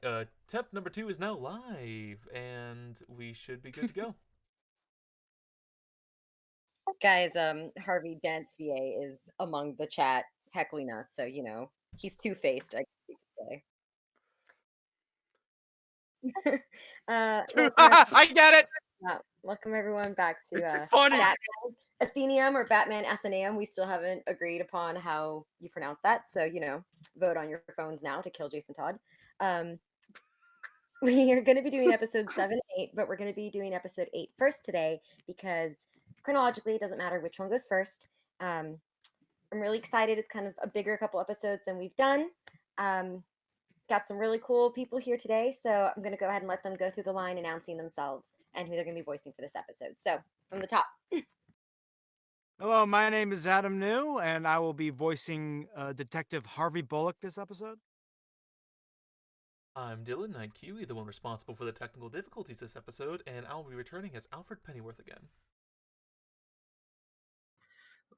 right, temp number 2 is now live, and we should be good to go. Guys, Harvey Dance VA is among the chat heckling us, so he's two-faced, I guess you could say. Welcome, I get it. welcome everyone back to It's funny. Batman Athenaeum or Batman Athenaeum. We still haven't agreed upon how you pronounce that, so vote on your phones now to kill Jason Todd. We are going to be doing episode 7 and 8, but we're going to be doing episode 8 first today because chronologically it doesn't matter which one goes first. I'm really excited. It's kind of a bigger couple episodes than we've done. Got some really cool people here today, so I'm going to go ahead and let them go through the line announcing themselves and who they're going to be voicing for this episode. So, from the top. Hello, my name is Adam New, and I will be voicing Detective Harvey Bullock this episode. I'm Dylan, Knight Kiwi, the one responsible for the technical difficulties this episode, and I'll be returning as Alfred Pennyworth again.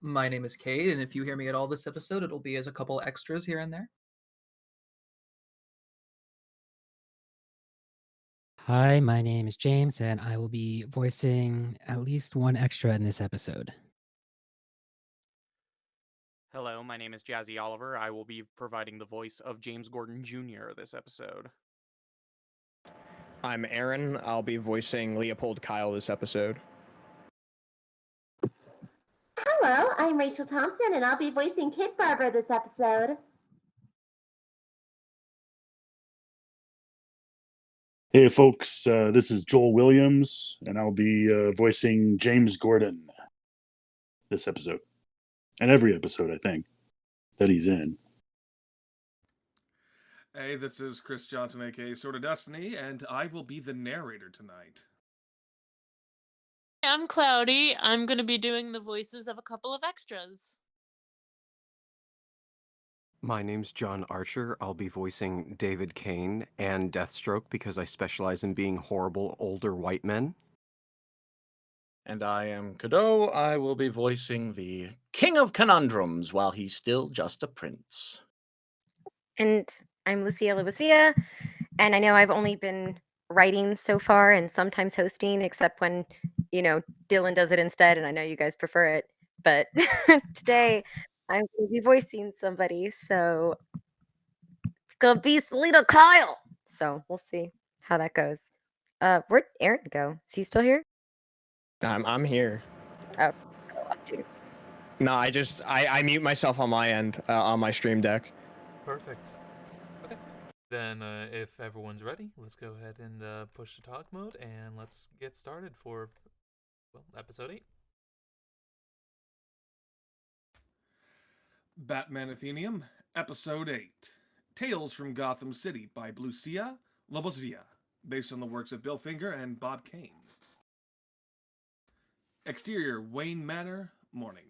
My name is Cade, and if you hear me at all this episode, it'll be as a couple extras here and there. Hi, my name is James, and I will be voicing at least one extra in this episode. Hello, my name is Jazzy Oliver. I will be providing the voice of James Gordon Jr. this episode. I'm Aaron. I'll be voicing Leopold Kyle this episode. Hello, I'm Rachel Thompson, and I'll be voicing Kid Barbara this episode. Hey folks, this is Joel Williams, and I'll be voicing James Gordon this episode. And every episode, I think, that he's in. Hey, this is Chris Johnson, aka Sword of Destiny, and I will be the narrator tonight. I'm Cloudy. I'm going to be doing the voices of a couple of extras. My name's John Archer. I'll be voicing David Kane and Deathstroke because I specialize in being horrible older white men. And I am Cadeau. I will be voicing the King of Conundrums while he's still just a prince. And I'm Lucia Lobosvilla, and I know I've only been writing so far and sometimes hosting, except when, Dylan does it instead, and I know you guys prefer it. But today, I'm going to be voicing somebody, so it's going to be Selina Kyle. So we'll see how that goes. Where'd Aaron go? Is he still here? I'm here. Oh, I lost you. No, I mute myself on my end on my stream deck. Perfect. Okay. Then, if everyone's ready, let's go ahead and push to talk mode, and let's get started for, episode 8. Batman Athenaeum, Episode 8. Tales from Gotham City by Lucia, Lobosvilla, based on the works of Bill Finger and Bob Kane. Exterior, Wayne Manor, morning.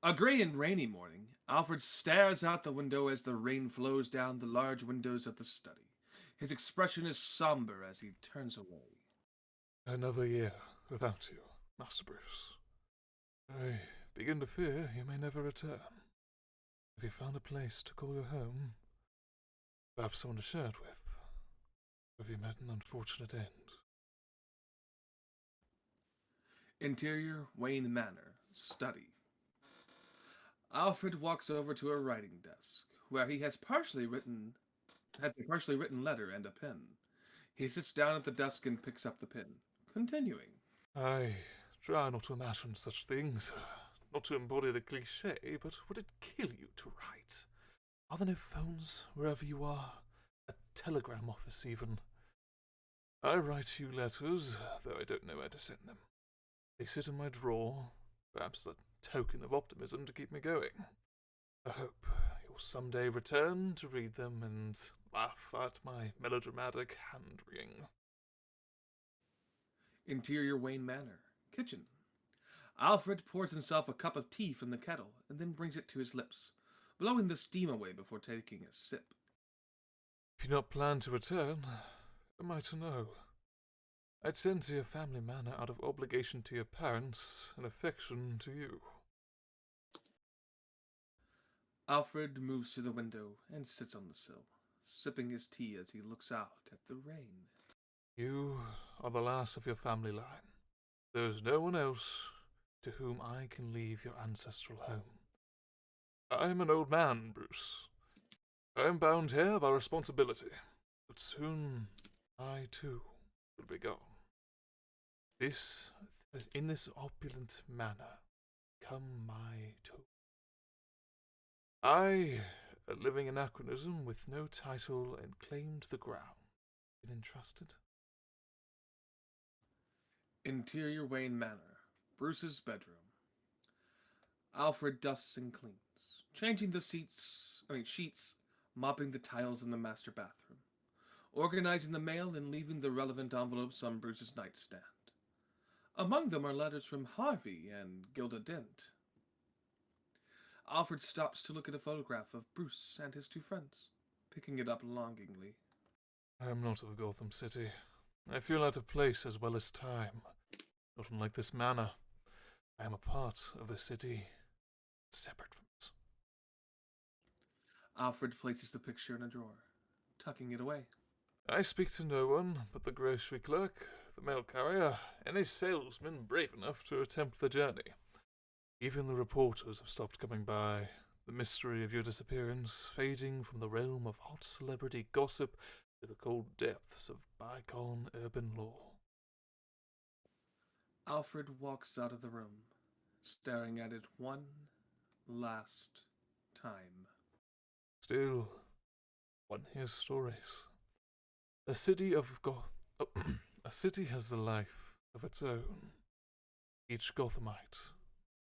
A gray and rainy morning, Alfred stares out the window as the rain flows down the large windows of the study. His expression is somber as he turns away. Another year without you, Master Bruce. I begin to fear you may never return. Have you found a place to call your home? Perhaps someone to share it with? Have you met an unfortunate end? Interior, Wayne Manor, study. Alfred walks over to a writing desk, where he has a partially written letter and a pen. He sits down at the desk and picks up the pen, continuing. I try not to imagine such things, not to embody the cliché, but would it kill you to write? Are there no phones wherever you are? A telegram office, even? I write you letters, though I don't know where to send them. They sit in my drawer, perhaps a token of optimism to keep me going. I hope you'll someday return to read them and laugh at my melodramatic hand-wringing. Interior, Wayne Manor, kitchen. Alfred pours himself a cup of tea from the kettle and then brings it to his lips, blowing the steam away before taking a sip. If you not plan to return, am I to know? I'd send to your family manor out of obligation to your parents and affection to you. Alfred moves to the window and sits on the sill, sipping his tea as he looks out at the rain. You are the last of your family line. There is no one else to whom I can leave your ancestral home. I am an old man, Bruce. I am bound here by responsibility, but soon I too will be gone. In this opulent manner, come my tomb. I, a living anachronism with no title and claim to the ground, been entrusted. Interior Wayne Manor, Bruce's bedroom. Alfred dusts and cleans, changing the sheets, mopping the tiles in the master bathroom, organizing the mail and leaving the relevant envelopes on Bruce's nightstand. Among them are letters from Harvey and Gilda Dent. Alfred stops to look at a photograph of Bruce and his two friends, picking it up longingly. I am not of Gotham City. I feel out of place as well as time. Not unlike this manor. I am a part of the city, separate from it. Alfred places the picture in a drawer, tucking it away. I speak to no one but the grocery clerk, the mail carrier, and a salesman brave enough to attempt the journey. Even the reporters have stopped coming by. The mystery of your disappearance fading from the realm of hot celebrity gossip to the cold depths of bygone urban lore. Alfred walks out of the room, staring at it one last time. Still, one hears stories. A city has a life of its own. Each Gothamite,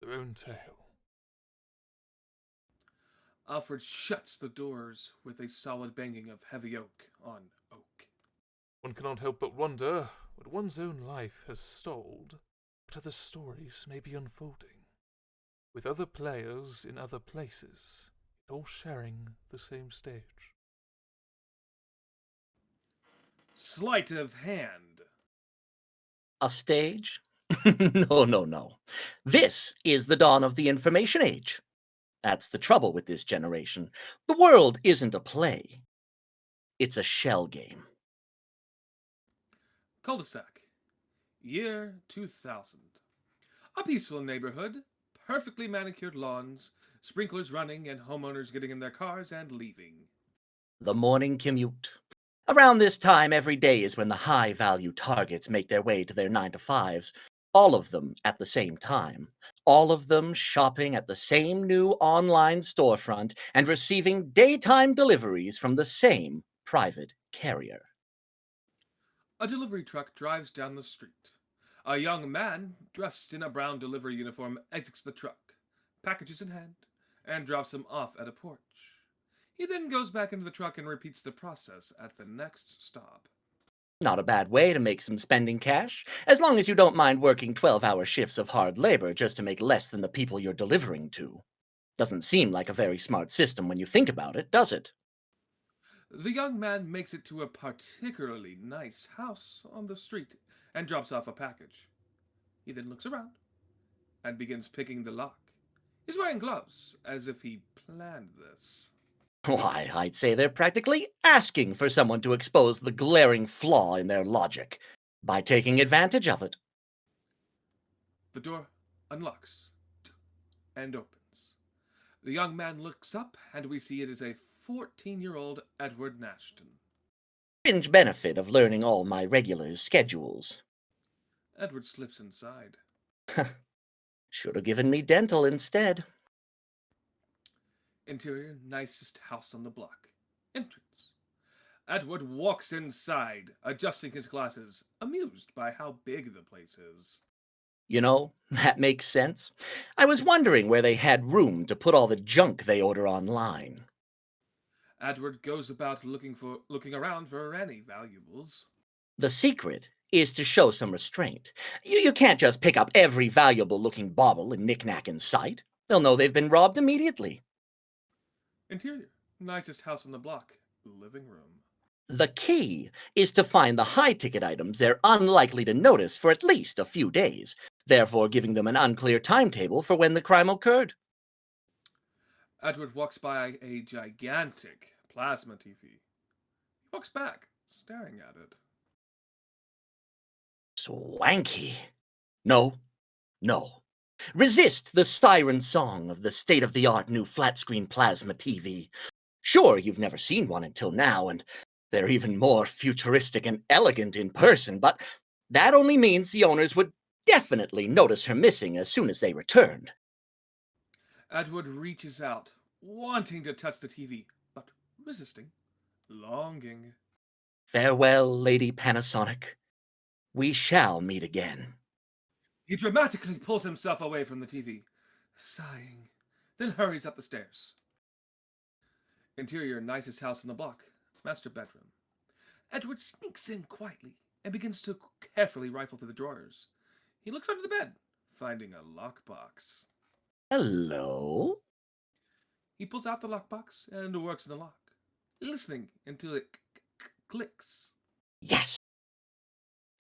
their own tale. Alfred shuts the doors with a solid banging of heavy oak on oak. One cannot help but wonder what one's own life has stalled, what other stories may be unfolding, with other players in other places, all sharing the same stage. Sleight of hand. A stage? No. This is the dawn of the information age. That's the trouble with this generation. The world isn't a play. It's a shell game. Cul-de-sac. Year 2000. A peaceful neighborhood, perfectly manicured lawns, sprinklers running, and homeowners getting in their cars and leaving. The morning commute. Around this time every day is when the high-value targets make their way to their 9-to-5s. All of them at the same time. All of them shopping at the same new online storefront and receiving daytime deliveries from the same private carrier. A delivery truck drives down the street. A young man, dressed in a brown delivery uniform, exits the truck, packages in hand, and drops them off at a porch. He then goes back into the truck and repeats the process at the next stop. Not a bad way to make some spending cash, as long as you don't mind working 12-hour shifts of hard labor just to make less than the people you're delivering to. Doesn't seem like a very smart system when you think about it, does it? The young man makes it to a particularly nice house on the street and drops off a package. He then looks around and begins picking the lock. He's wearing gloves, as if he planned this. Why, I'd say they're practically asking for someone to expose the glaring flaw in their logic by taking advantage of it. The door unlocks and opens. The young man looks up, and we see it is a 14-year-old Edward Nashton. Fringe benefit of learning all my regulars' schedules. Edward slips inside. Should have given me dental instead. Interior, nicest house on the block. Entrance. Edward walks inside, adjusting his glasses, amused by how big the place is. You know, that makes sense. I was wondering where they had room to put all the junk they order online. Edward goes about looking around for any valuables. The secret is to show some restraint. You can't just pick up every valuable-looking bauble and knick-knack in sight. They'll know they've been robbed immediately. Interior, nicest house on the block. Living room. The key is to find the high-ticket items they're unlikely to notice for at least a few days, therefore giving them an unclear timetable for when the crime occurred. Edward walks by a gigantic plasma TV. He walks back, staring at it. Swanky. No, no. Resist the siren song of the state-of-the-art new flat-screen plasma TV. Sure, you've never seen one until now, and they're even more futuristic and elegant in person, but that only means the owners would definitely notice her missing as soon as they returned. Edward reaches out, wanting to touch the TV, but resisting, longing. Farewell, Lady Panasonic. We shall meet again. He dramatically pulls himself away from the TV, sighing, then hurries up the stairs. Interior, nicest house in the block, master bedroom. Edward sneaks in quietly and begins to carefully rifle through the drawers. He looks under the bed, finding a lockbox. Hello? He pulls out the lockbox and works in the lock, listening until it clicks. Yes!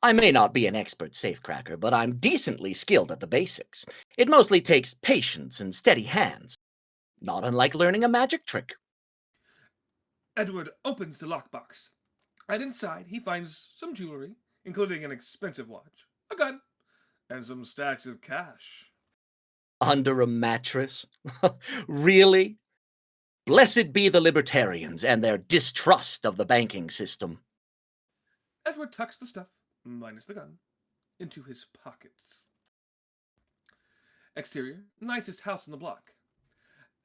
I may not be an expert safecracker, but I'm decently skilled at the basics. It mostly takes patience and steady hands. Not unlike learning a magic trick. Edward opens the lockbox, and inside he finds some jewelry, including an expensive watch, a gun, and some stacks of cash. Under a mattress? Really? Blessed be the libertarians and their distrust of the banking system. Edward tucks the stuff, minus the gun, into his pockets. Exterior, nicest house in the block.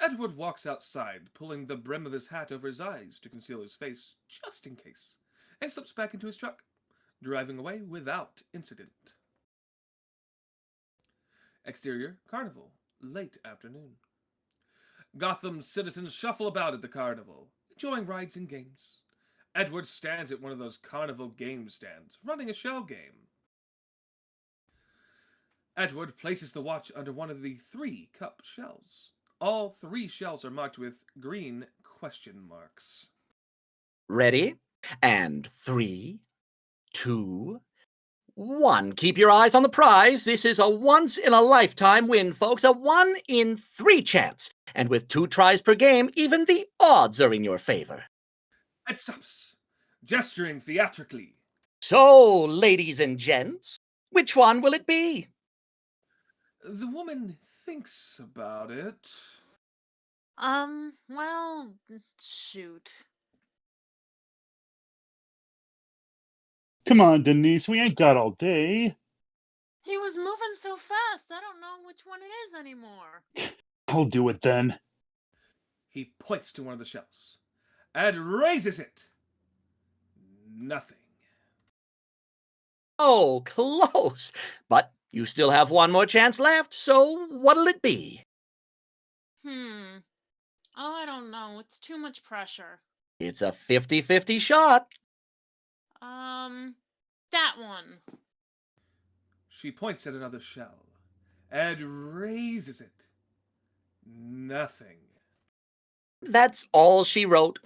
Edward walks outside, pulling the brim of his hat over his eyes to conceal his face, just in case, and slips back into his truck, driving away without incident. Exterior, carnival, late afternoon. Gotham citizens shuffle about at the carnival, enjoying rides and games. Edward stands at one of those carnival game stands, running a shell game. Edward places the watch under one of the 3 cup shells. All 3 shells are marked with green question marks. Ready? And 3, 2, 1. Keep your eyes on the prize. This is a once-in-a-lifetime win, folks. A 1 in 3 chance. And with 2 tries per game, even the odds are in your favor. Ed stops, gesturing theatrically. So, ladies and gents, which one will it be? The woman thinks about it. Well, shoot. Come on, Denise, we ain't got all day. He was moving so fast, I don't know which one it is anymore. I'll do it then. He points to one of the shells. Ed raises it. Nothing. Oh, close. But you still have 1 more chance left, so what'll it be? Oh, I don't know. It's too much pressure. It's a 50-50 shot. That one. She points at another shell. Ed raises it. Nothing. That's all she wrote.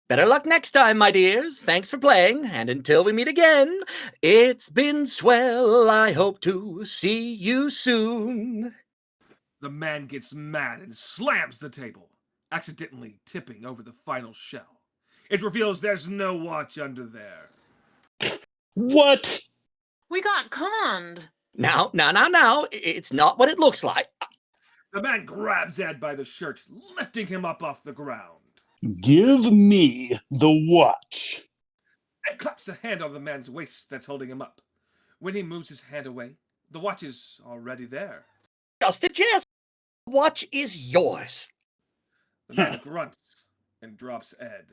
Better luck next time, my dears. Thanks for playing, and until we meet again, it's been swell. I hope to see you soon. The man gets mad and slams the table, accidentally tipping over the final shell. It reveals there's no watch under there. What? We got conned. Now, it's not what it looks like. The man grabs Ed by the shirt, lifting him up off the ground. Give me the watch. Ed claps a hand on the man's waist that's holding him up. When he moves his hand away, the watch is already there. Just a jest. The watch is yours. The man grunts and drops Ed.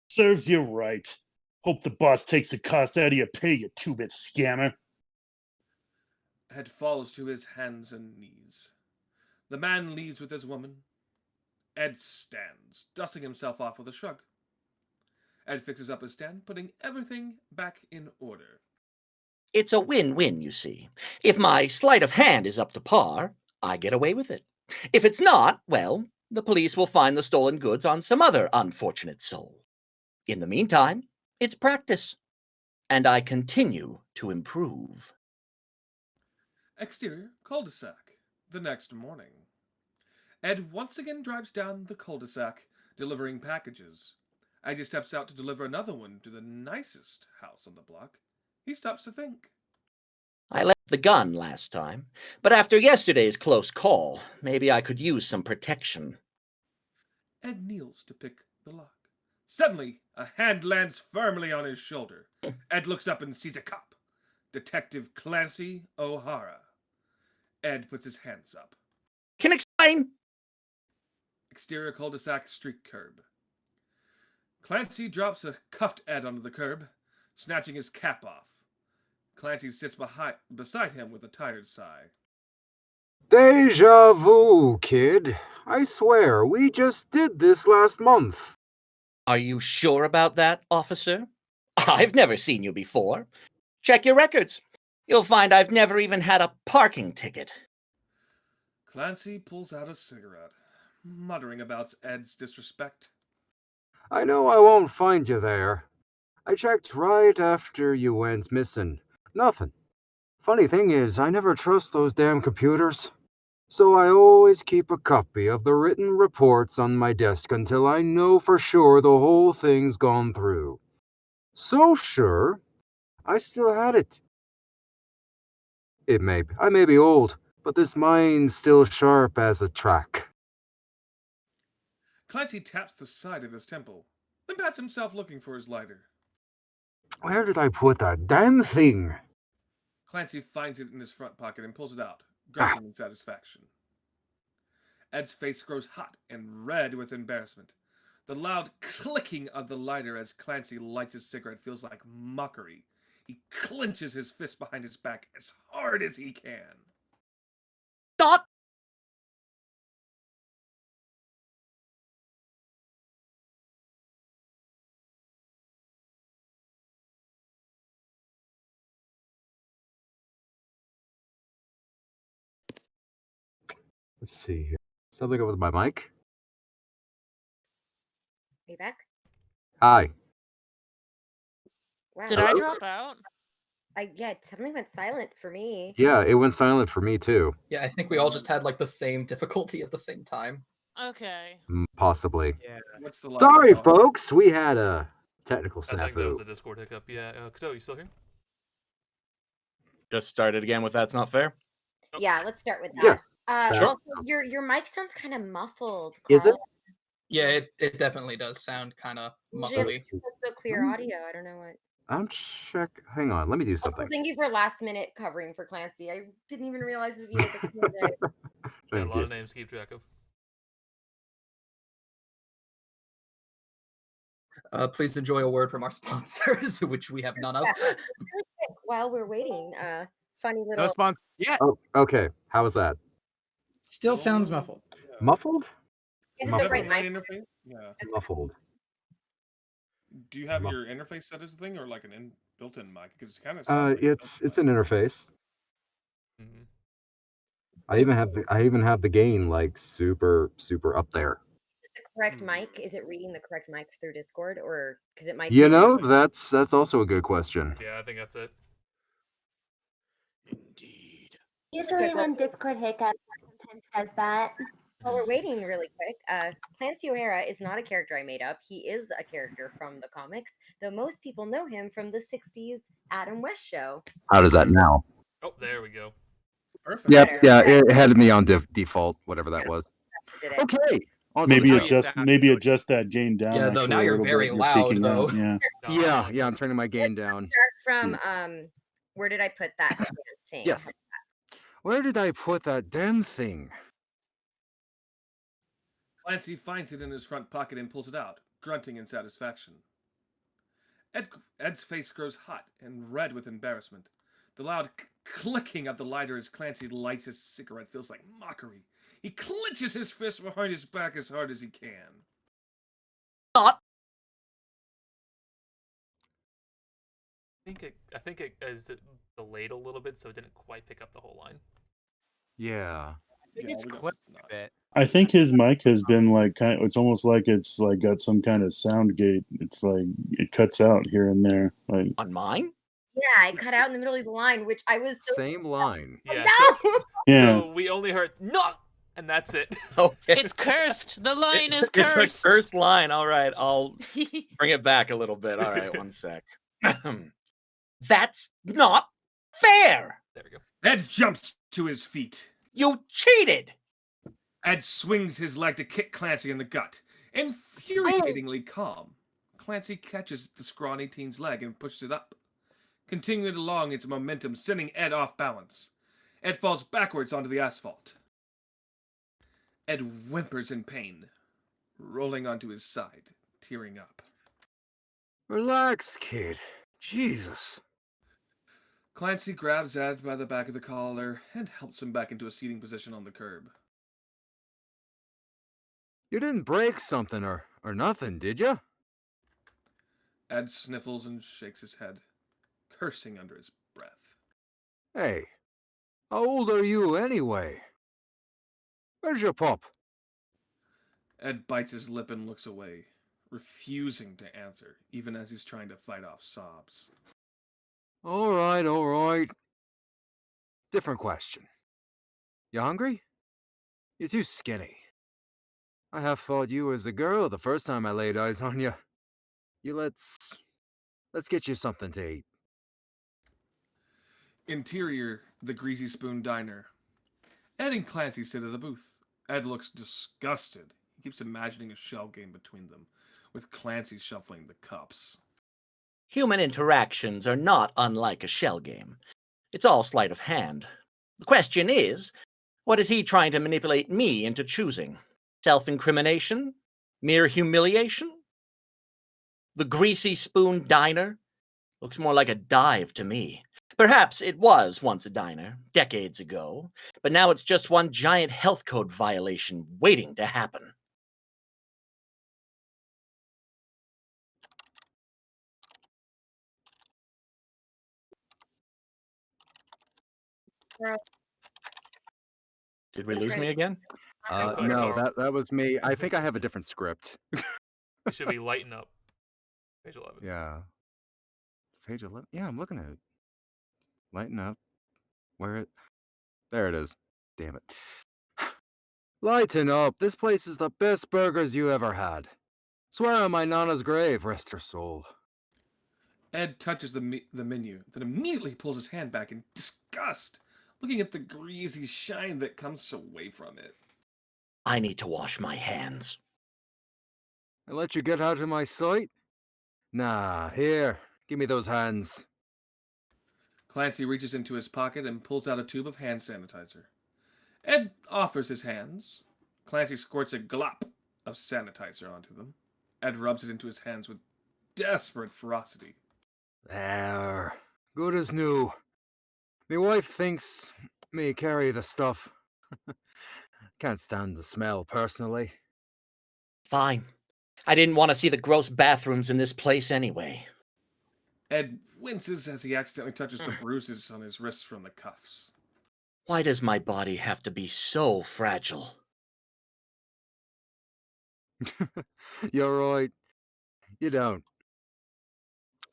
Serves you right. Hope the boss takes the cost out of your pay, you 2-bit scammer. Ed falls to his hands and knees. The man leaves with his woman. Ed stands, dusting himself off with a shrug. Ed fixes up his stand, putting everything back in order. It's a win-win, you see. If my sleight of hand is up to par, I get away with it. If it's not, well, the police will find the stolen goods on some other unfortunate soul. In the meantime, it's practice, and I continue to improve. Exterior, cul-de-sac, the next morning. Ed once again drives down the cul-de-sac, delivering packages. As he steps out to deliver another one to the nicest house on the block, he stops to think. I left the gun last time, but after yesterday's close call, maybe I could use some protection. Ed kneels to pick the lock. Suddenly, a hand lands firmly on his shoulder. Ed looks up and sees a cop. Detective Clancy O'Hara. Ed puts his hands up. Can explain. Exterior cul-de-sac street curb. Clancy drops a cuffed Ed onto the curb, snatching his cap off. Clancy sits beside him with a tired sigh. Deja vu, kid. I swear, we just did this last month. Are you sure about that, officer? I've never seen you before. Check your records. You'll find I've never even had a parking ticket. Clancy pulls out a cigarette, muttering about Ed's disrespect. I know I won't find you there. I checked right after you went missing. Nothing. Funny thing is, I never trust those damn computers. So I always keep a copy of the written reports on my desk until I know for sure the whole thing's gone through. So sure, I still had it. I may be old, but this mind's still sharp as a track. Clancy taps the side of his temple, then pats himself looking for his lighter. Where did I put that damn thing? Clancy finds it in his front pocket and pulls it out, grunting in satisfaction. Ed's face grows hot and red with embarrassment. The loud clicking of the lighter as Clancy lights his cigarette feels like mockery. He clenches his fist behind his back as hard as he can. Stop! Let's see here. Something up with my mic? Are you back? Hi. Wow. Did I drop out? Yeah, it suddenly went silent for me. Yeah, it went silent for me too. Yeah, I think we all just had like the same difficulty at the same time. Okay. Possibly. Yeah. What's the last Sorry, one? folks. We had a technical I think that was snafu. a Discord hiccup. Yeah, Kato, you still here? Just started again with That's Not Fair? Yeah, let's start with that. Yes. Also, your mic sounds kind of muffled. Is it? Carl. Yeah, it definitely does sound kind of Usually muffly. it's so clear audio. I don't know what. I'm Hang on, let me do Also, something. thank you for last minute covering for Clancy. I didn't even realize this would be like a single day. Yeah, a Thank lot you. of names to keep track of. Please enjoy a word from our sponsors, which we have none of. Yeah, really quick, while we're waiting, funny little. No sponsor yet. Oh, okay. How was that? Still sounds muffled. Muffled? Is it the Muffled. right mic? Interface? Yeah. Muffled. Do you have your interface set as a thing or like an built-in mic? Because it's kind of It's an interface. Mhm. I even have the gain like super up there. The correct mic? Is it reading the correct mic through Discord, or because it might? You be know, that's also a good question. Yeah, I think that's it. Usually when Discord hiccups, it sometimes does that. While we're waiting really quick, Clancy O'Hara is not a character I made up. He is a character from the comics, though most people know him from the 60s Adam West show. How does that now? Oh, there we go. Perfect. Yep, Better. yeah, it had me on default, whatever that was. Did it. Okay. on to Maybe the adjust that gain down. Yeah, though, actually, now a you're little very bit. loud, peaking though. out, Yeah. Yeah, I'm turning my gain down. Start from where did I put that damn thing? Yes. Where did I put that damn thing? Clancy finds it in his front pocket and pulls it out, grunting in satisfaction. Ed's face grows hot and red with embarrassment. The loud clicking of the lighter as Clancy lights his cigarette feels like mockery. He clenches his fist behind his back as hard as he can. I think it is delayed a little bit, so it didn't quite pick up the whole line. Yeah. It's clipped a bit. I think his mic has been like it's almost like it's like got some kind of sound gate. It's like it cuts out here and there. Like on mine? Yeah, I cut out in the middle of the line, which I was so Same line. Yeah. no! Yeah. So we only heard no, And that's it. Okay. It's cursed. The line is It's a cursed. cursed line. All right, I'll bring it back a little bit. All right, one sec. That's not fair. There we go. Ed jumps to his feet. You cheated. Ed swings his leg to kick Clancy in the gut. Infuriatingly calm, Clancy catches the scrawny teen's leg and pushes it up, continuing along its momentum, sending Ed off balance. Ed falls backwards onto the asphalt. Ed whimpers in pain, rolling onto his side, tearing up. Relax, kid. Jesus. Clancy grabs Ed by the back of the collar and helps him back into a seating position on the curb. You didn't break something or nothing, did you? Ed sniffles and shakes his head, cursing under his breath. Hey, how old are you anyway? Where's your pup? Ed bites his lip and looks away, refusing to answer, even as he's trying to fight off sobs. All right. Different question. You hungry? You're too skinny. I half thought you was a girl the first time I laid eyes on you. Let's get you something to eat. Interior, the Greasy Spoon Diner. Ed and Clancy sit at a booth. Ed looks disgusted. He keeps imagining a shell game between them, with Clancy shuffling the cups. Human interactions are not unlike a shell game. It's all sleight of hand. The question is, what is he trying to manipulate me into choosing? Self-incrimination? Mere humiliation? The Greasy Spoon Diner? Looks more like a dive to me. Perhaps it was once a diner, decades ago, but now it's just one giant health code violation waiting to happen. Did we lose me again? No, that was me. I think I have a different script. It should be lighten up. Page 11. Yeah. Page 11? Yeah, I'm looking at it. Lighten up. There it is. Damn it. Lighten up. This place is the best burgers you ever had. Swear on my nana's grave, rest her soul. Ed touches the menu, then immediately pulls his hand back in disgust, looking at the greasy shine that comes away from it. I need to wash my hands. I let you get out of my sight? Nah, here. Give me those hands. Clancy reaches into his pocket and pulls out a tube of hand sanitizer. Ed offers his hands. Clancy squirts a glop of sanitizer onto them. Ed rubs it into his hands with desperate ferocity. There. Good as new. Me wife thinks me carry the stuff. Can't stand the smell, personally. Fine. I didn't want to see the gross bathrooms in this place anyway. Ed winces as he accidentally touches the bruises on his wrists from the cuffs. Why does my body have to be so fragile? You're right. You don't.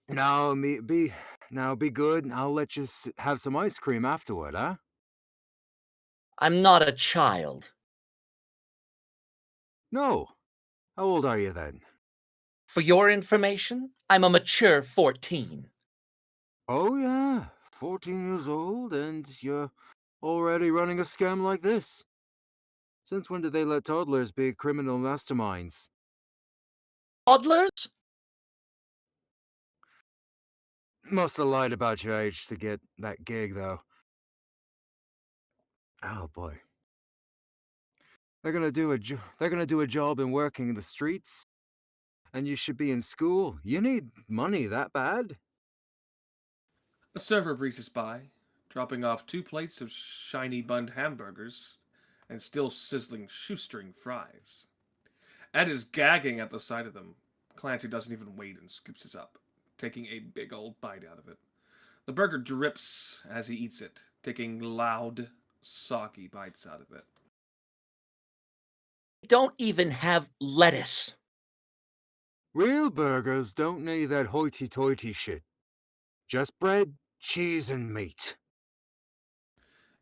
Now be good. I'll let you have some ice cream afterward, huh? I'm not a child. No. How old are you then? For your information, I'm a mature 14. Oh yeah, 14 years old, and you're already running a scam like this. Since when did they let toddlers be criminal masterminds? Toddlers? Must have lied about your age to get that gig, though. Oh boy. They're gonna do a job in working the streets, and you should be in school. You need money that bad? A server breezes by, dropping off 2 plates of shiny bunned hamburgers and still sizzling shoestring fries. Ed is gagging at the sight of them. Clancy doesn't even wait and scoops his up, taking a big old bite out of it. The burger drips as he eats it, taking loud, soggy bites out of it. Don't even have lettuce. Real burgers don't need that hoity-toity shit. Just bread, cheese, and meat.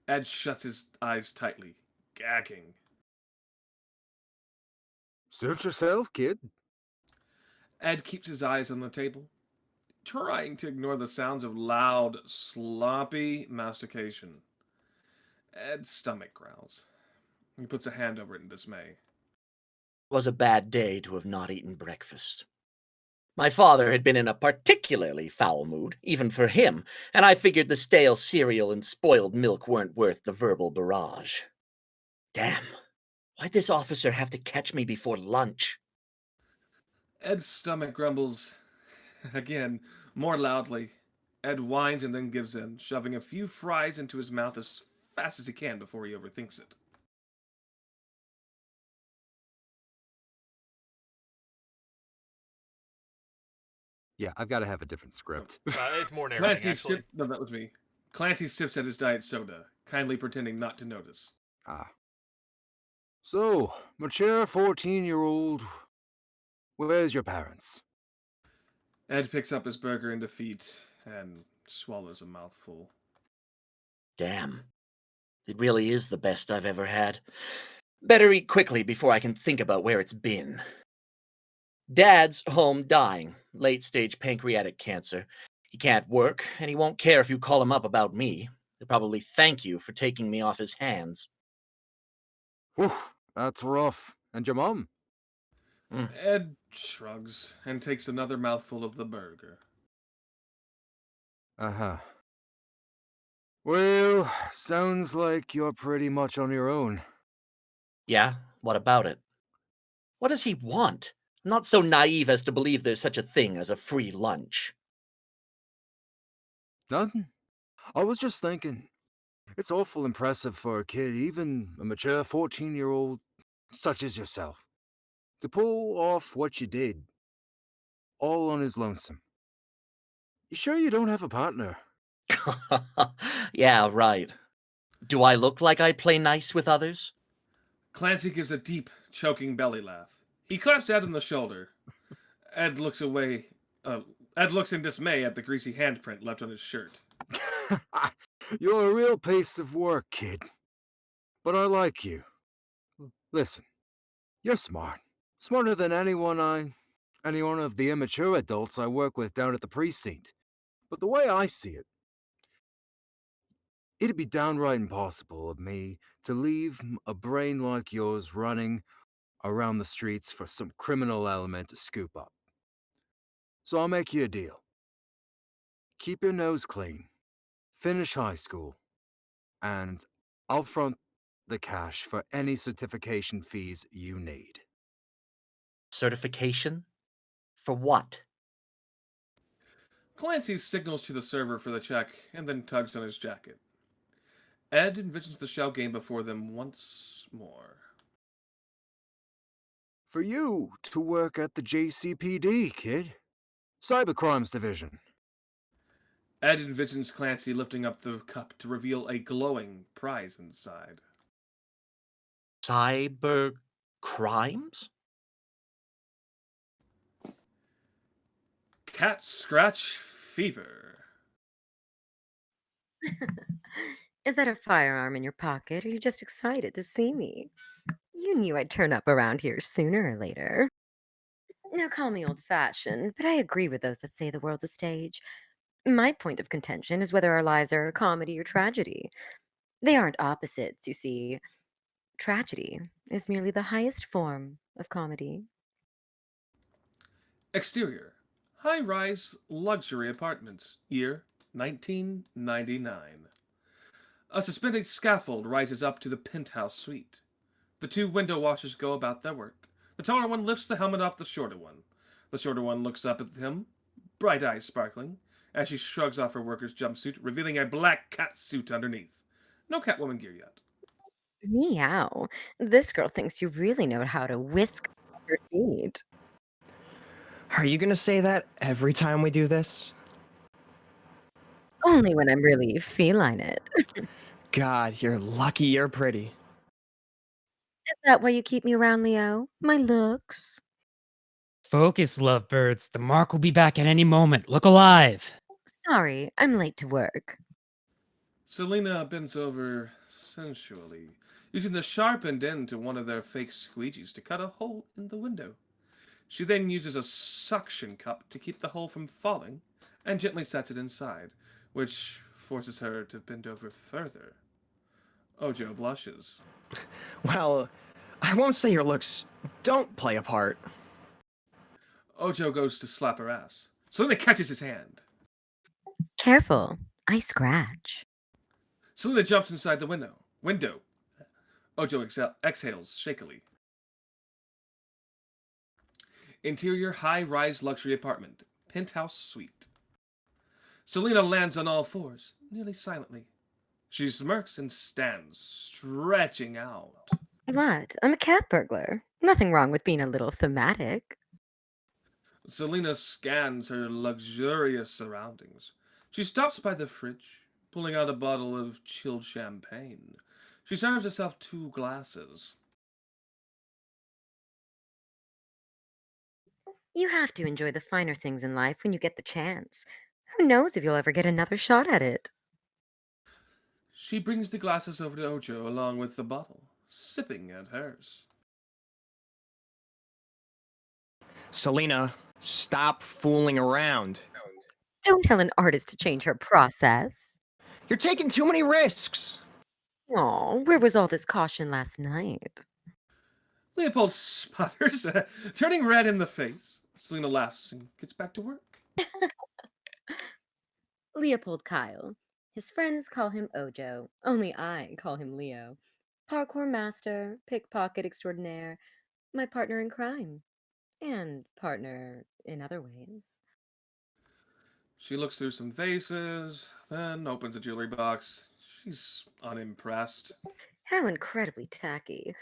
Ed shuts his eyes tightly, gagging. Suit yourself, kid. Ed keeps his eyes on the table, trying to ignore the sounds of loud, sloppy mastication. Ed's stomach growls. He puts a hand over it in dismay. It was a bad day to have not eaten breakfast. My father had been in a particularly foul mood, even for him, and I figured the stale cereal and spoiled milk weren't worth the verbal barrage. Damn, why'd this officer have to catch me before lunch? Ed's stomach grumbles again, more loudly. Ed whines and then gives in, shoving a few fries into his mouth as fast as he can before he overthinks it. Yeah, I've got to have a different script. It's more narrating, actually. No, that was me. Clancy sips at his diet soda, kindly pretending not to notice. Ah. So, mature 14-year-old, where's your parents? Ed picks up his burger in defeat and swallows a mouthful. Damn. It really is the best I've ever had. Better eat quickly before I can think about where it's been. Dad's home dying, late-stage pancreatic cancer. He can't work, and he won't care if you call him up about me. He'll probably thank you for taking me off his hands. Whew, that's rough. And your mom? Ed shrugs and takes another mouthful of the burger. Uh-huh. Well, sounds like you're pretty much on your own. Yeah? What about it? What does he want? I'm not so naive as to believe there's such a thing as a free lunch. Nothing. I was just thinking, it's awful impressive for a kid, even a mature 14-year-old such as yourself, to pull off what you did, all on his lonesome. You sure you don't have a partner? Yeah, right. Do I look like I play nice with others? Clancy gives a deep, choking belly laugh. He claps Ed on the shoulder. Ed looks away. Ed looks in dismay at the greasy handprint left on his shirt. You're a real piece of work, kid. But I like you. Listen, you're smart. Smarter than any one of the immature adults I work with down at the precinct. But the way I see it, it'd be downright impossible of me to leave a brain like yours running around the streets for some criminal element to scoop up. So I'll make you a deal. Keep your nose clean, finish high school, and I'll front the cash for any certification fees you need. Certification? For what? Clancy signals to the server for the check and then tugs on his jacket. Ed envisions the shell game before them once more. For you to work at the JCPD, kid. Cybercrimes Division. Ed envisions Clancy lifting up the cup to reveal a glowing prize inside. Cyber crimes? Cat scratch fever. Is that a firearm in your pocket, or are you just excited to see me? You knew I'd turn up around here sooner or later. Now, call me old-fashioned, but I agree with those that say the world's a stage. My point of contention is whether our lives are comedy or tragedy. They aren't opposites, you see. Tragedy is merely the highest form of comedy. Exterior. High-rise luxury apartments. Year 1999. A suspended scaffold rises up to the penthouse suite. The two window washers go about their work. The taller one lifts the helmet off the shorter one. The shorter one looks up at him, bright eyes sparkling, as she shrugs off her worker's jumpsuit, revealing a black cat suit underneath. No Catwoman gear yet. Meow. This girl thinks you really know how to whisk your feet. Are you gonna say that every time we do this? Only when I'm really feline it. God, you're lucky you're pretty. Is that why you keep me around, Leo? My looks? Focus, lovebirds. The mark will be back at any moment. Look alive. Sorry, I'm late to work. Selina bends over, sensually, using the sharpened end to one of their fake squeegees to cut a hole in the window. She then uses a suction cup to keep the hole from falling and gently sets it inside, which forces her to bend over further. Ojo blushes. Well, I won't say your looks don't play a part. Ojo goes to slap her ass. Selina catches his hand. Careful, I scratch. Selina jumps inside the window. Ojo exhales shakily. Interior high-rise luxury apartment. Penthouse suite. Selina lands on all fours, nearly silently. She smirks and stands, stretching out. What? I'm a cat burglar. Nothing wrong with being a little thematic. Selina scans her luxurious surroundings. She stops by the fridge, pulling out a bottle of chilled champagne. She serves herself 2 glasses. You have to enjoy the finer things in life when you get the chance. Who knows if you'll ever get another shot at it? She brings the glasses over to Ojo along with the bottle, sipping at hers. Selina, stop fooling around. Don't tell an artist to change her process. You're taking too many risks. Oh, where was all this caution last night? Leopold sputters, turning red in the face. Selina laughs and gets back to work. Leopold Kyle. His friends call him Ojo. Only I call him Leo. Parkour master, pickpocket extraordinaire, my partner in crime. And partner in other ways. She looks through some vases, then opens a jewelry box. She's unimpressed. How incredibly tacky.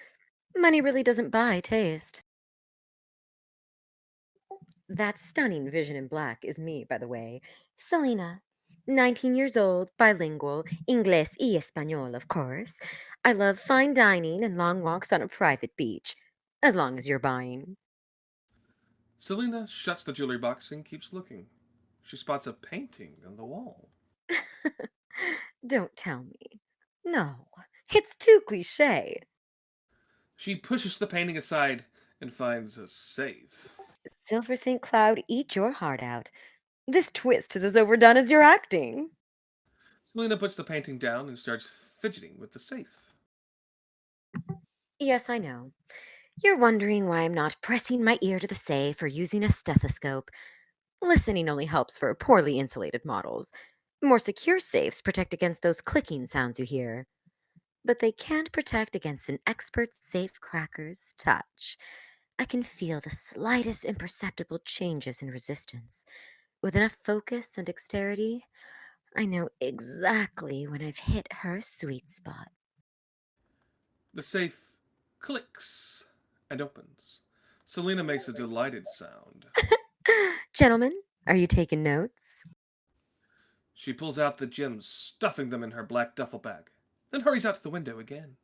Money really doesn't buy taste. That stunning vision in black is me, by the way. Selina. 19 years old, bilingual, Inglés y Español, of course. I love fine dining and long walks on a private beach. As long as you're buying. Selina shuts the jewelry box and keeps looking. She spots a painting on the wall. Don't tell me. No, it's too cliche. She pushes the painting aside and finds a safe. Silver St. Cloud, eat your heart out. This twist is as overdone as your acting. Selina puts the painting down and starts fidgeting with the safe. Yes, I know. You're wondering why I'm not pressing my ear to the safe or using a stethoscope. Listening only helps for poorly insulated models. More secure safes protect against those clicking sounds you hear. But they can't protect against an expert safe cracker's touch. I can feel the slightest imperceptible changes in resistance. With enough focus and dexterity, I know exactly when I've hit her sweet spot. The safe clicks and opens. Selina makes a delighted sound. Gentlemen, are you taking notes? She pulls out the gems, stuffing them in her black duffel bag, then hurries out to the window again.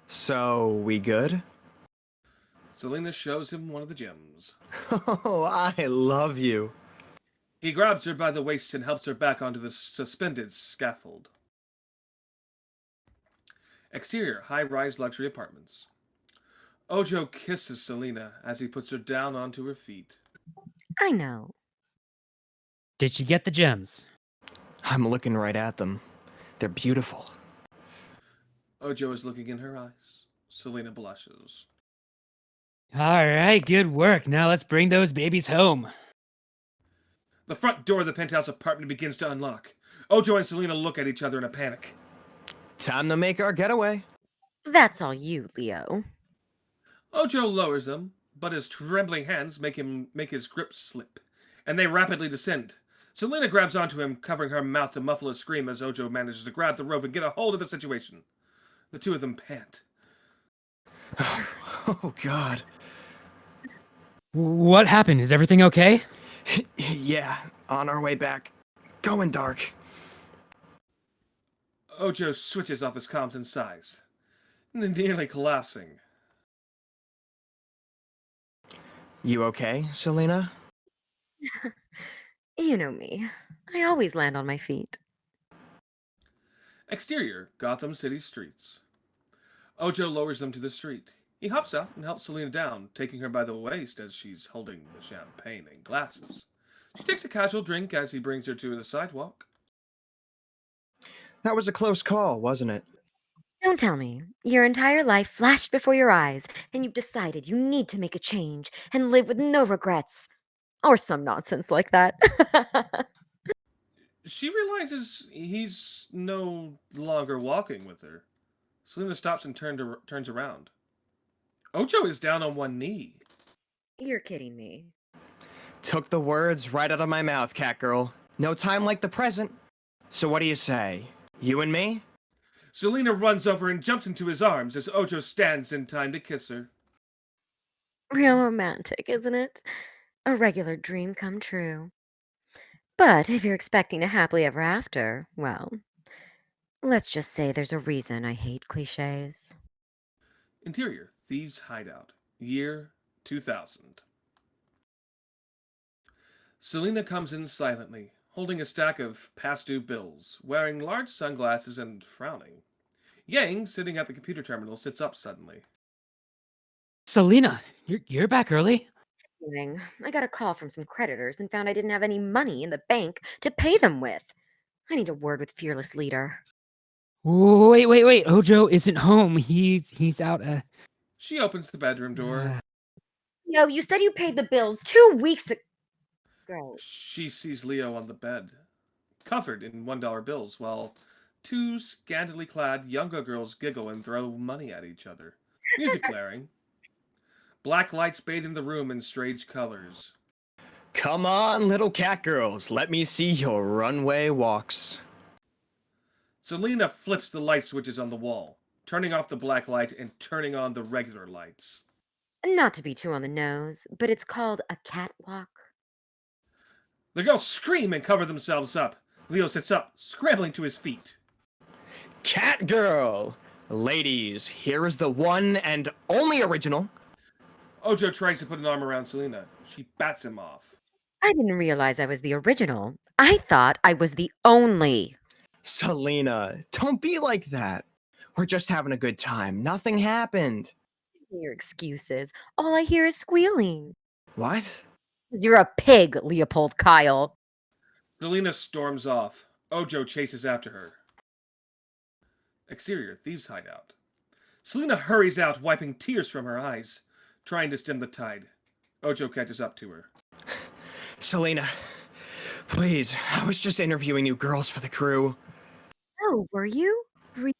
So, we good? Selina shows him one of the gems. Oh, I love you. He grabs her by the waist and helps her back onto the suspended scaffold. Exterior, high-rise luxury apartments. Ojo kisses Selina as he puts her down onto her feet. I know. Did she get the gems? I'm looking right at them. They're beautiful. Ojo is looking in her eyes. Selina blushes. All right, good work. Now let's bring those babies home. The front door of the penthouse apartment begins to unlock. Ojo and Selina look at each other in a panic. Time to make our getaway. That's all you, Leo. Ojo lowers them, but his trembling hands make his grip slip, and they rapidly descend. Selina grabs onto him, covering her mouth to muffle a scream as Ojo manages to grab the rope and get a hold of the situation. The two of them pant. Oh, God. What happened? Is everything okay? Yeah, on our way back. Going dark. Ojo switches off his comms and sighs, nearly collapsing. You okay, Selina? You know me. I always land on my feet. Exterior, Gotham City streets. Ojo lowers them to the street. He hops out and helps Selina down, taking her by the waist as she's holding the champagne and glasses. She takes a casual drink as he brings her to the sidewalk. That was a close call, wasn't it? Don't tell me. Your entire life flashed before your eyes, and you've decided you need to make a change and live with no regrets. Or some nonsense like that. She realizes he's no longer walking with her. Selina stops and turns around. Ojo is down on one knee. You're kidding me. Took the words right out of my mouth, Catgirl. No time like the present. So what do you say? You and me? Selina runs over and jumps into his arms as Ojo stands in time to kiss her. Real romantic, isn't it? A regular dream come true. But if you're expecting a happily ever after, well, let's just say there's a reason I hate cliches. Interior, Thieves' Hideout. Year 2000. Selina comes in silently, holding a stack of past-due bills, wearing large sunglasses and frowning. Yang, sitting at the computer terminal, sits up suddenly. Selina, you're back early? Yang, I got a call from some creditors and found I didn't have any money in the bank to pay them with. I need a word with Fearless Leader. Wait. Ojo isn't home. He's out. She opens the bedroom door. No, you said you paid the bills 2 weeks ago. She sees Leo on the bed, covered in $1 bills, while two scantily clad younger girls giggle and throw money at each other. Music blaring. Black lights bathing the room in strange colors. Come on, little Catgirls. Let me see your runway walks. Selina flips the light switches on the wall, turning off the black light and turning on the regular lights. Not to be too on the nose, but it's called a catwalk. The girls scream and cover themselves up. Leo sits up, scrambling to his feet. Catgirl! Ladies, here is the one and only original. Ojo tries to put an arm around Selina. She bats him off. I didn't realize I was the original. I thought I was the only. Selina, don't be like that. We're just having a good time. Nothing happened. Your excuses. All I hear is squealing. What? You're a pig, Leopold Kyle. Selina storms off. Ojo chases after her. Exterior, Thieves' Hideout. Selina hurries out, wiping tears from her eyes, trying to stem the tide. Ojo catches up to her. Selina, please, I was just interviewing new girls for the crew. Oh, were you? Really?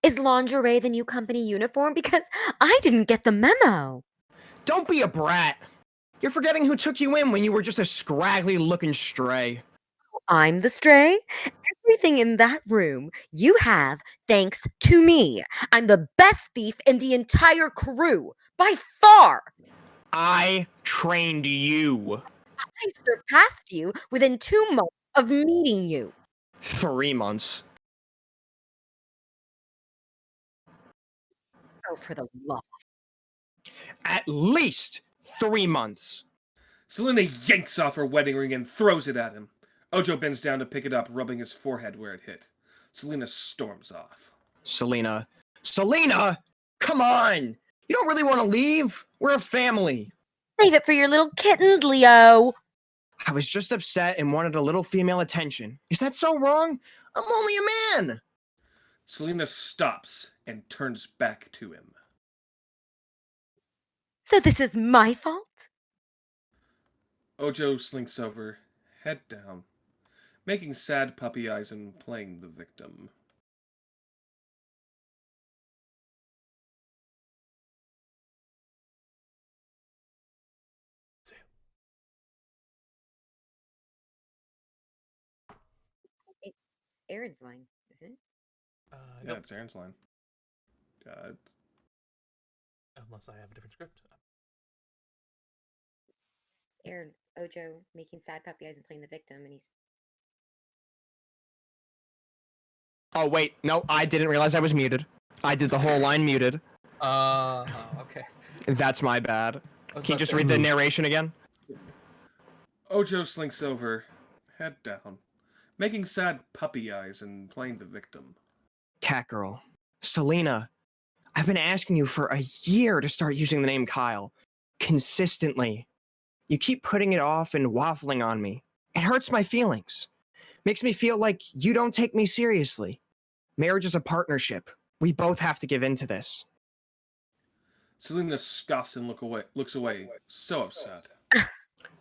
Is lingerie the new company uniform? Because I didn't get the memo. Don't be a brat. You're forgetting who took you in when you were just a scraggly-looking stray. I'm the stray? Everything in that room you have thanks to me. I'm the best thief in the entire crew, by far. I trained you. I surpassed you within 2 months of meeting you. 3 months. Oh, for the love. At least 3 months. Selina yanks off her wedding ring and throws it at him. Ojo bends down to pick it up, rubbing his forehead where it hit. Selina storms off. Selina, come on! You don't really want to leave? We're a family. Save it for your little kittens, Leo. I was just upset and wanted a little female attention. Is that so wrong? I'm only a man. Selina stops and turns back to him. So this is my fault? Ojo slinks over, head down, making sad puppy eyes and playing the victim. It's Aaron's line, is it? Yeah, Nope. it's Aaron's line. Unless I have a different script. It's Aaron, Ojo making sad puppy eyes and playing the victim, and he's... Oh, wait. No, I didn't realize I was muted. I did the whole line muted. Okay. That's my bad. was Can you about just to- read the narration again? Ojo slinks over, head down, making sad puppy eyes and playing the victim. Catgirl. Selina. I've been asking you for a year to start using the name Kyle. Consistently. You keep putting it off and waffling on me. It hurts my feelings. Makes me feel like you don't take me seriously. Marriage is a partnership. We both have to give in to this. Selina scoffs and looks away, so upset.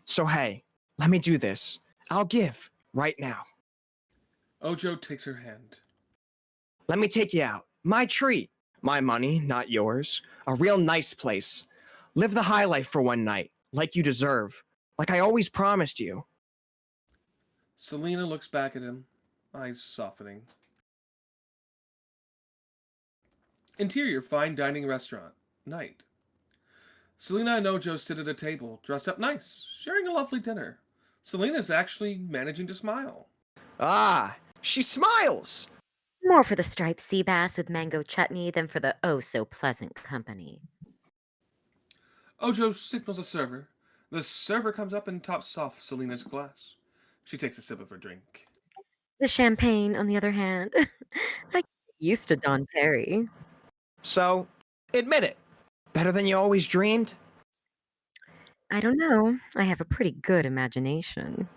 So hey, let me do this. I'll give, right now. Ojo takes her hand. Let me take you out. My treat. My money, not yours. A real nice place. Live the high life for one night, like you deserve. Like I always promised you. Selina looks back at him, eyes softening. Interior, fine dining restaurant. Night. Selina and Ojo sit at a table, dressed up nice, sharing a lovely dinner. Selina's actually managing to smile. Ah, she smiles! More for the striped sea bass with mango chutney than for the oh-so-pleasant company. Ojo signals a server. The server comes up and tops off Selina's glass. She takes a sip of her drink. The champagne, on the other hand, I get used to Don Perry. So, admit it. Better than you always dreamed? I don't know. I have a pretty good imagination.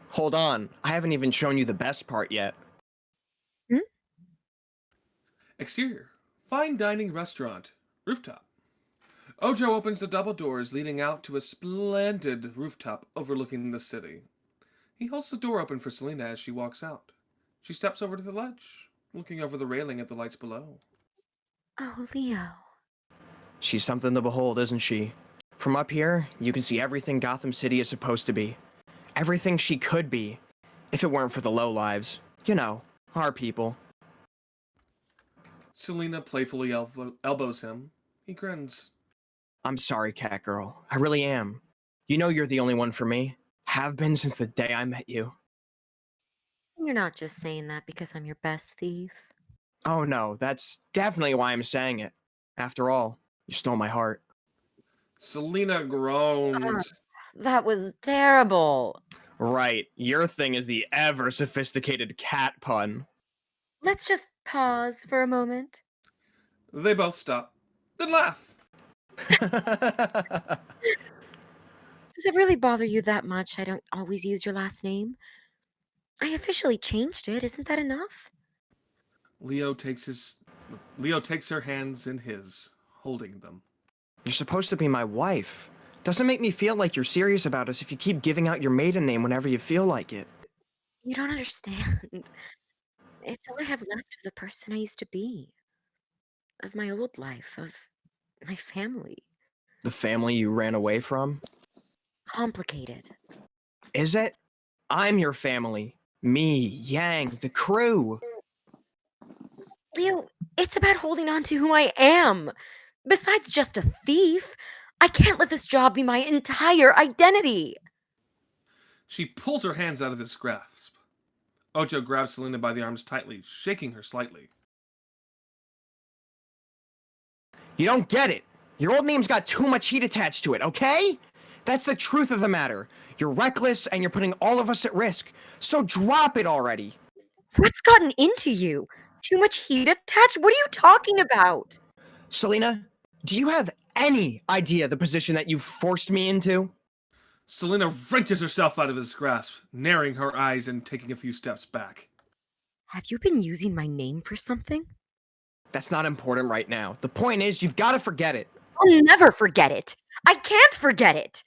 Hold on, I haven't even shown you the best part yet. Exterior, fine dining restaurant, rooftop. Ojo opens the double doors leading out to a splendid rooftop overlooking the city. He holds the door open for Selina as she walks out. She steps over to the ledge, looking over the railing at the lights below. Oh, Leo. She's something to behold, isn't she? From up here, you can see everything Gotham City is supposed to be. Everything she could be, if it weren't for the lowlives. You know, our people. Selina playfully elbows him. He grins. I'm sorry, Catgirl. I really am. You know you're the only one for me. Have been since the day I met you. You're not just saying that because I'm your best thief. Oh no, that's definitely why I'm saying it. After all, you stole my heart. Selina groans. That was terrible. Right, your thing is the ever-sophisticated cat pun. Let's just pause for a moment. They both stop, then laugh. Does it really bother you that much I don't always use your last name? I officially changed it. Isn't that enough? Leo takes her hands in his, holding them. You're supposed to be my wife. Doesn't make me feel like you're serious about us if you keep giving out your maiden name whenever you feel like it. You don't understand. It's all I have left of the person I used to be. Of my old life, of my family. The family you ran away from? Complicated. Is it? I'm your family. Me, Yang, the crew. Leo, it's about holding on to who I am. Besides just a thief, I can't let this job be my entire identity. She pulls her hands out of his grasp. Ojo grabs Selina by the arms tightly, shaking her slightly. You don't get it. Your old name's got too much heat attached to it, okay? That's the truth of the matter. You're reckless and you're putting all of us at risk. So drop it already. What's gotten into you? Too much heat attached? What are you talking about? Selina, do you have any idea the position that you've forced me into? Selina wrenches herself out of his grasp, narrowing her eyes and taking a few steps back. Have you been using my name for something? That's not important right now. The point is, you've got to forget it. I'll never forget it. I can't forget it.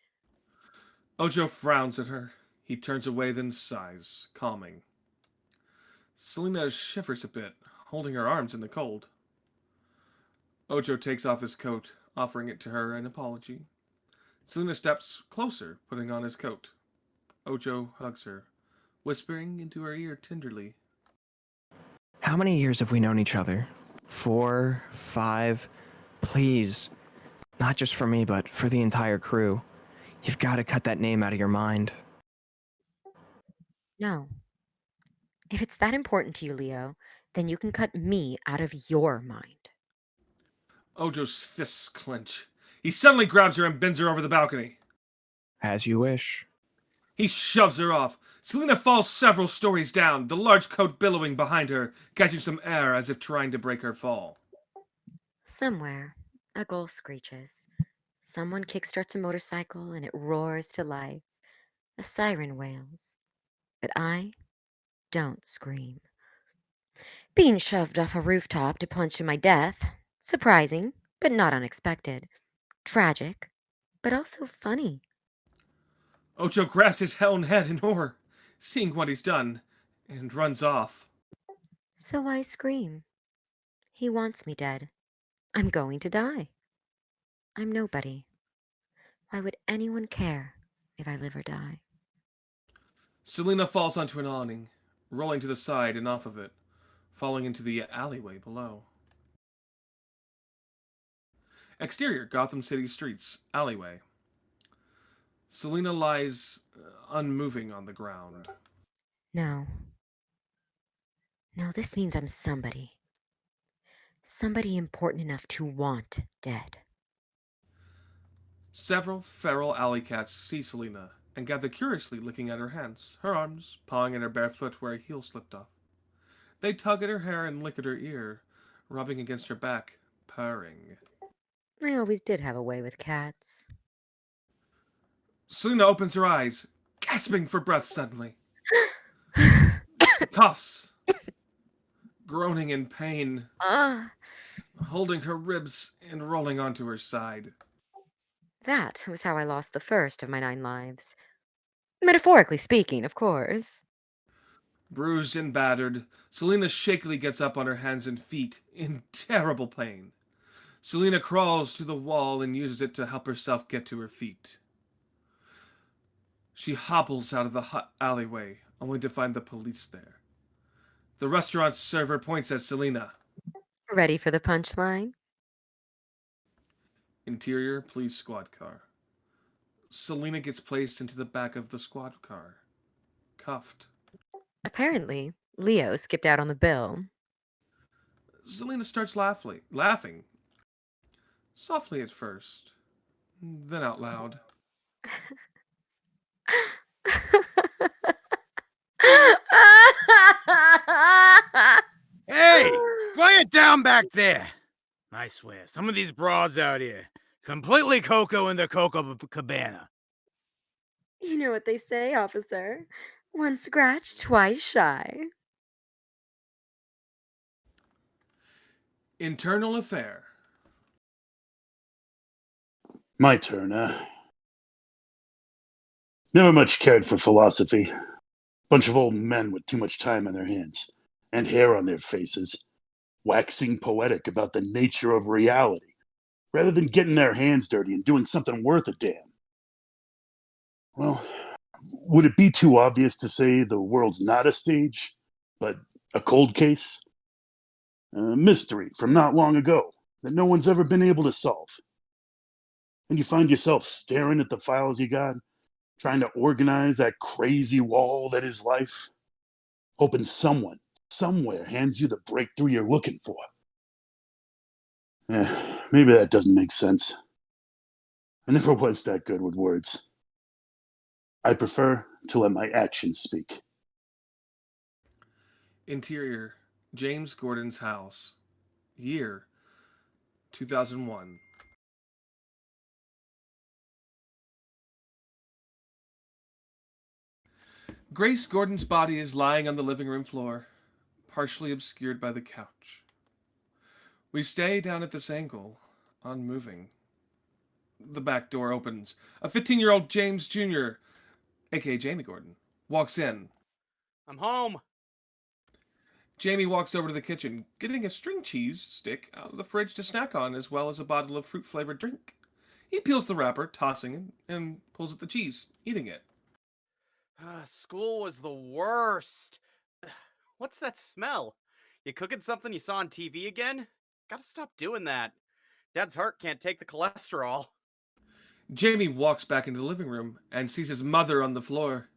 Ojo frowns at her. He turns away, then sighs, calming. Selina shivers a bit, holding her arms in the cold. Ojo takes off his coat, offering it to her in apology. Selina steps closer, putting on his coat. Ojo hugs her, whispering into her ear tenderly. How many years have we known each other? 4, 5? Please. Not just for me, but for the entire crew. You've got to cut that name out of your mind. No. If it's that important to you, Leo, then you can cut me out of your mind. Ojo's fists clench. He suddenly grabs her and bends her over the balcony. As you wish. He shoves her off. Selina falls several stories down, the large coat billowing behind her, catching some air as if trying to break her fall. Somewhere, a gull screeches. Someone kickstarts a motorcycle and it roars to life. A siren wails. But I don't scream. Being shoved off a rooftop to plunge to my death. Surprising, but not unexpected. Tragic, but also funny. Ocho grabs his own head in horror, seeing what he's done, and runs off. So I scream. He wants me dead. I'm going to die. I'm nobody. Why would anyone care if I live or die? Selina falls onto an awning, rolling to the side and off of it, falling into the alleyway below. Exterior, Gotham City streets, alleyway. Selina lies unmoving on the ground. No. No, this means I'm somebody. Somebody important enough to want dead. Several feral alley cats see Selina and gather curiously, looking at her hands, her arms, pawing at her bare foot where a heel slipped off. They tug at her hair and lick at her ear, rubbing against her back, purring. I always did have a way with cats. Selina opens her eyes, gasping for breath suddenly. Coughs, groaning in pain, holding her ribs and rolling onto her side. That was how I lost the first of my 9 lives. Metaphorically speaking, of course. Bruised and battered, Selina shakily gets up on her hands and feet in terrible pain. Selina crawls to the wall and uses it to help herself get to her feet. She hobbles out of the hot alleyway, only to find the police there. The restaurant server points at Selina. Ready for the punchline? Interior police squad car. Selina gets placed into the back of the squad car, cuffed. Apparently, Leo skipped out on the bill. Selina starts laughing. Softly at first, then out loud. Hey, quiet down back there. I swear, some of these broads out here, completely Coco in the Coco Cabana. You know what they say, officer. Once scratched, twice shy. Internal affair. My turn, Never much cared for philosophy. Bunch of old men with too much time on their hands and hair on their faces, waxing poetic about the nature of reality, rather than getting their hands dirty and doing something worth a damn. Well, would it be too obvious to say the world's not a stage, but a cold case? A mystery from not long ago that no one's ever been able to solve. And you find yourself staring at the files you got, trying to organize that crazy wall that is life, hoping someone, somewhere hands you the breakthrough you're looking for. Maybe that doesn't make sense. I never was that good with words. I prefer to let my actions speak. Interior, James Gordon's house. Year, 2001. Grace Gordon's body is lying on the living room floor, partially obscured by the couch. We stay down at this angle, unmoving. The back door opens. A 15-year-old James Jr., aka Jamie Gordon, walks in. I'm home. Jamie walks over to the kitchen, getting a string cheese stick out of the fridge to snack on, as well as a bottle of fruit-flavored drink. He peels the wrapper, tossing it, and pulls at the cheese, eating it. School was the worst. What's that smell? You cooking something you saw on TV again? Gotta stop doing that. Dad's heart can't take the cholesterol. Jamie walks back into the living room and sees his mother on the floor.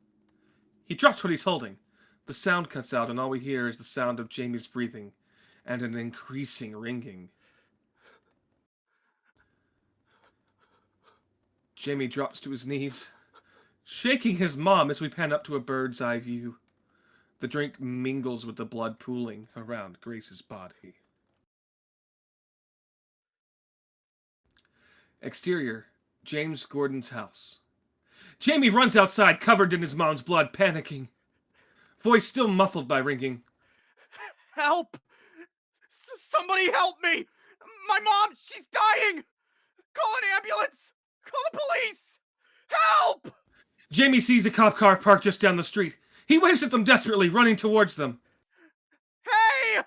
He drops what he's holding. The sound cuts out, and all we hear is the sound of Jamie's breathing and an increasing ringing. Jamie drops to his knees, shaking his mom as we pan up to a bird's eye view. The drink mingles with the blood pooling around Grace's body. Exterior, James Gordon's house. Jamie runs outside, covered in his mom's blood, panicking. Voice still muffled by ringing. Help! Somebody help me! My mom, she's dying! Call an ambulance! Call the police! Help! Jamie sees a cop car parked just down the street. He waves at them desperately, running towards them. Hey!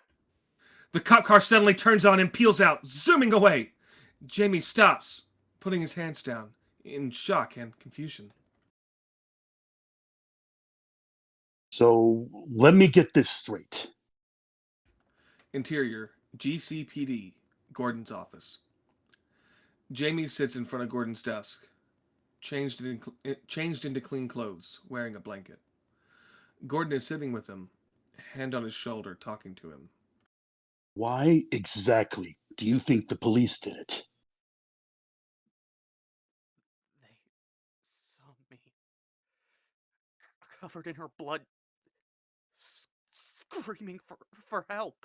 The cop car suddenly turns on and peels out, zooming away. Jamie stops, putting his hands down, in shock and confusion. So, let me get this straight. Interior, GCPD, Gordon's office. Jamie sits in front of Gordon's desk, changed into clean clothes, wearing a blanket. Gordon is sitting with him, hand on his shoulder, talking to him. Why exactly do you think the police did it? They saw me. Covered in her blood. Screaming for help.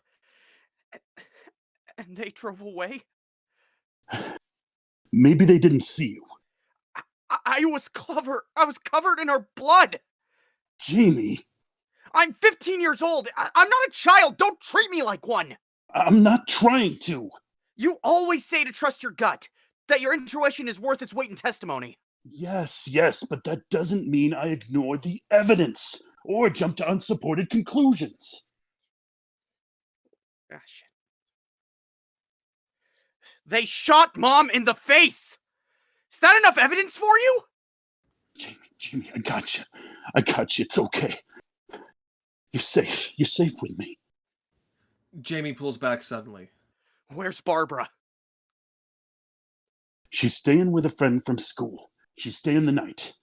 And they drove away? Maybe they didn't see you. I was covered in her blood! Jamie! I'm 15 years old! I'm not a child! Don't treat me like one! I'm not trying to! You always say to trust your gut, that your intuition is worth its weight in testimony. Yes, but that doesn't mean I ignore the evidence, or jump to unsupported conclusions. Ah, shit. They shot Mom in the face! Is that enough evidence for you? Jamie, I got you. It's okay. You're safe. You're safe with me. Jamie pulls back suddenly. Where's Barbara? She's staying with a friend from school. She's staying the night.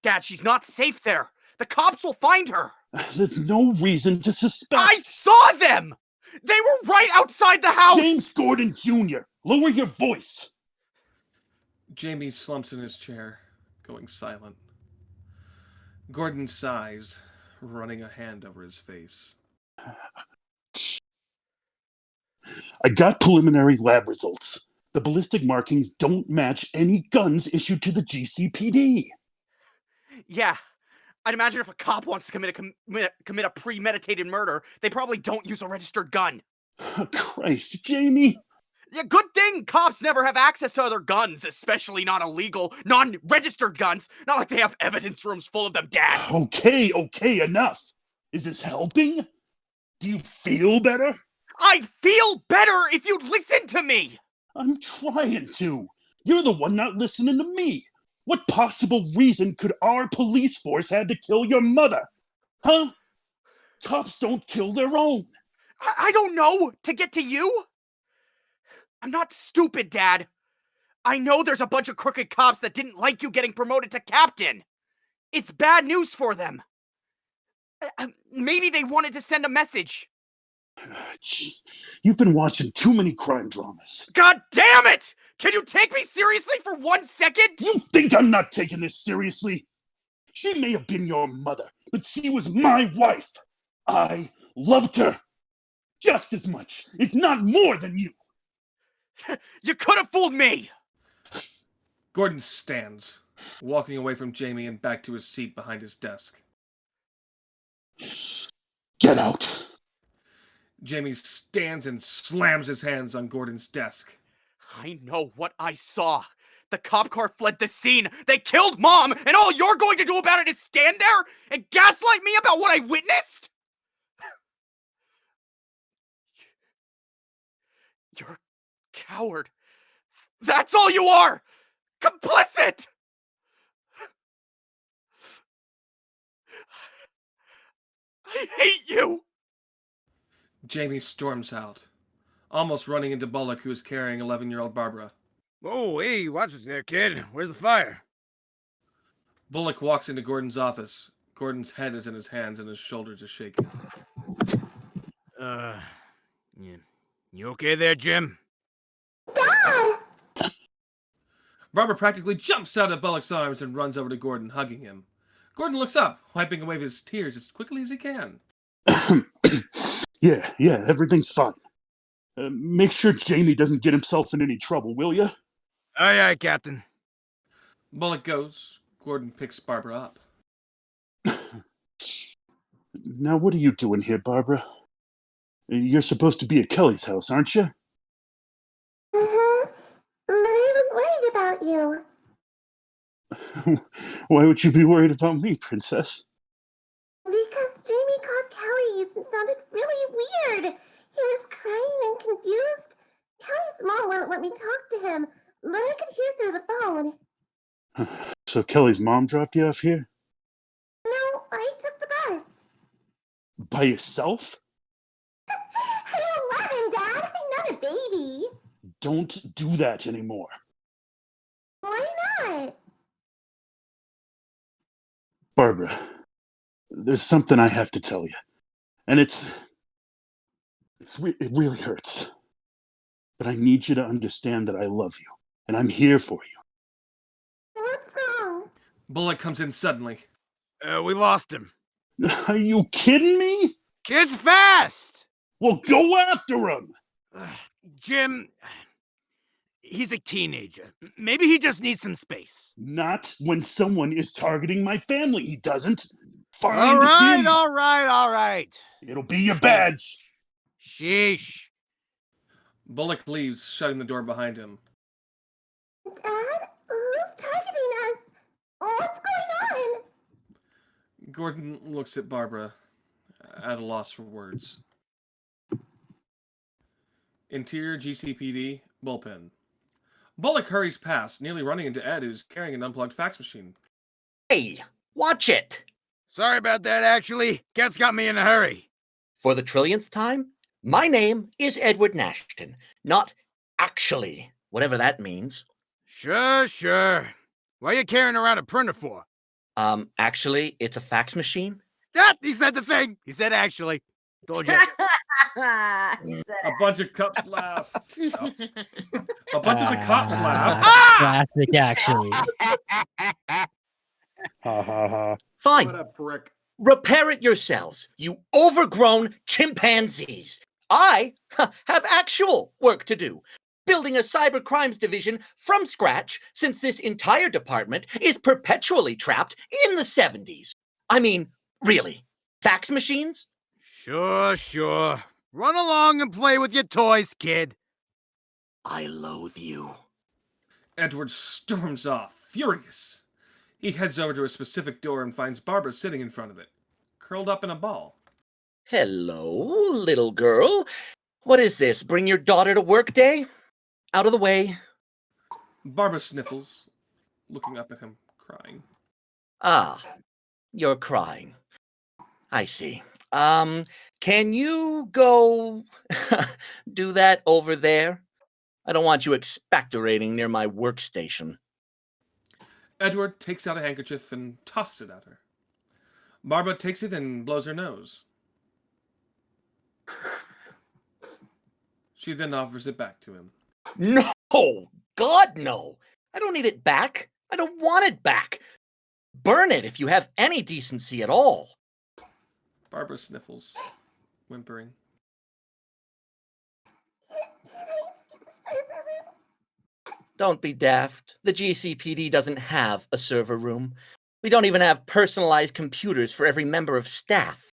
Dad, she's not safe there. The cops will find her. There's no reason to suspect. I saw them! They were right outside the house! James Gordon Jr., lower your voice. Jamie slumps in his chair, going silent. Gordon sighs, running a hand over his face. I got preliminary lab results. The ballistic markings don't match any guns issued to the GCPD. Yeah. I'd imagine if a cop wants to commit a premeditated murder, they probably don't use a registered gun. Christ, Jamie. Yeah, good thing cops never have access to other guns, especially not illegal, non-registered guns. Not like they have evidence rooms full of them, Dad. Okay, enough. Is this helping? Do you feel better? I'd feel better if you'd listen to me! I'm trying to. You're the one not listening to me. What possible reason could our police force have to kill your mother? Huh? Cops don't kill their own. I don't know. To get to you? I'm not stupid, Dad. I know there's a bunch of crooked cops that didn't like you getting promoted to captain. It's bad news for them. Maybe they wanted to send a message. You've been watching too many crime dramas. God damn it! Can you take me seriously for 1 second? You think I'm not taking this seriously? She may have been your mother, but she was my wife. I loved her. Just as much, if not more than you. You could have fooled me! Gordon stands, walking away from Jamie and back to his seat behind his desk. Get out! Jamie stands and slams his hands on Gordon's desk. I know what I saw. The cop car fled the scene. They killed Mom, and all you're going to do about it is stand there and gaslight me about what I witnessed? You're a coward. That's all you are! Complicit! I hate you! Jamie storms out, almost running into Bullock, who is carrying 11-year-old Barbara. Oh, hey, watch it there, kid. Where's the fire? Bullock walks into Gordon's office. Gordon's head is in his hands and his shoulders are shaking. Yeah. You okay there, Jim? Barbara practically jumps out of Bullock's arms and runs over to Gordon, hugging him. Gordon looks up, wiping away his tears as quickly as he can. Yeah, everything's fine. Make sure Jamie doesn't get himself in any trouble, will ya? Aye, aye, Captain. Bullock goes. Gordon picks Barbara up. Now, what are you doing here, Barbara? You're supposed to be at Kelly's house, aren't you? Mm-hmm. But I was worried about you. Why would you be worried about me, Princess? Because Jamie called Kelly's and sounded really weird. He was crying and confused. Kelly's mom wouldn't let me talk to him, but I could hear through the phone. So Kelly's mom dropped you off here? No, I took the bus. By yourself? I'm 11, Dad. I'm not a baby. Don't do that anymore. Why not? Barbara, there's something I have to tell you. And it really hurts. But I need you to understand that I love you. And I'm here for you. What's wrong? Bullock comes in suddenly. We lost him. Are you kidding me? Kid's fast! Well, go after him! Jim, he's a teenager. Maybe he just needs some space. Not when someone is targeting my family, he doesn't. Find All him! right. It'll be your badge! Sheesh. Bullock leaves, shutting the door behind him. Dad, who's targeting us? What's going on? Gordon looks at Barbara, at a loss for words. Interior GCPD, bullpen. Bullock hurries past, nearly running into Ed, who's carrying an unplugged fax machine. Hey, watch it! Sorry about that, actually. Cat's got me in a hurry. For the trillionth time, my name is Edward Nashton, not actually, whatever that means. Sure. What are you carrying around a printer for? Actually, it's a fax machine. That, he said the thing. He said actually. Told you. A bunch of cops laugh. A bunch of the cops laugh. Classic, actually. Ha ha ha. Fine. What a prick. Repair it yourselves, you overgrown chimpanzees. I have actual work to do. Building a cyber crimes division from scratch, since this entire department is perpetually trapped in the 70s. I mean, really, fax machines? Sure. Run along and play with your toys, kid. I loathe you. Edward storms off, furious. He heads over to a specific door and finds Barbara sitting in front of it, curled up in a ball. Hello, little girl. What is this, bring your daughter to work day? Out of the way. Barbara sniffles, looking up at him, crying. Ah, you're crying. I see. Can you go do that over there? I don't want you expectorating near my workstation. Edward takes out a handkerchief and tosses it at her. Barbara takes it and blows her nose. She then offers it back to him. No! God, no! I don't need it back. I don't want it back. Burn it if you have any decency at all. Barbara sniffles, whimpering. Can I see the server room? Don't be daft. The GCPD doesn't have a server room. We don't even have personalized computers for every member of staff.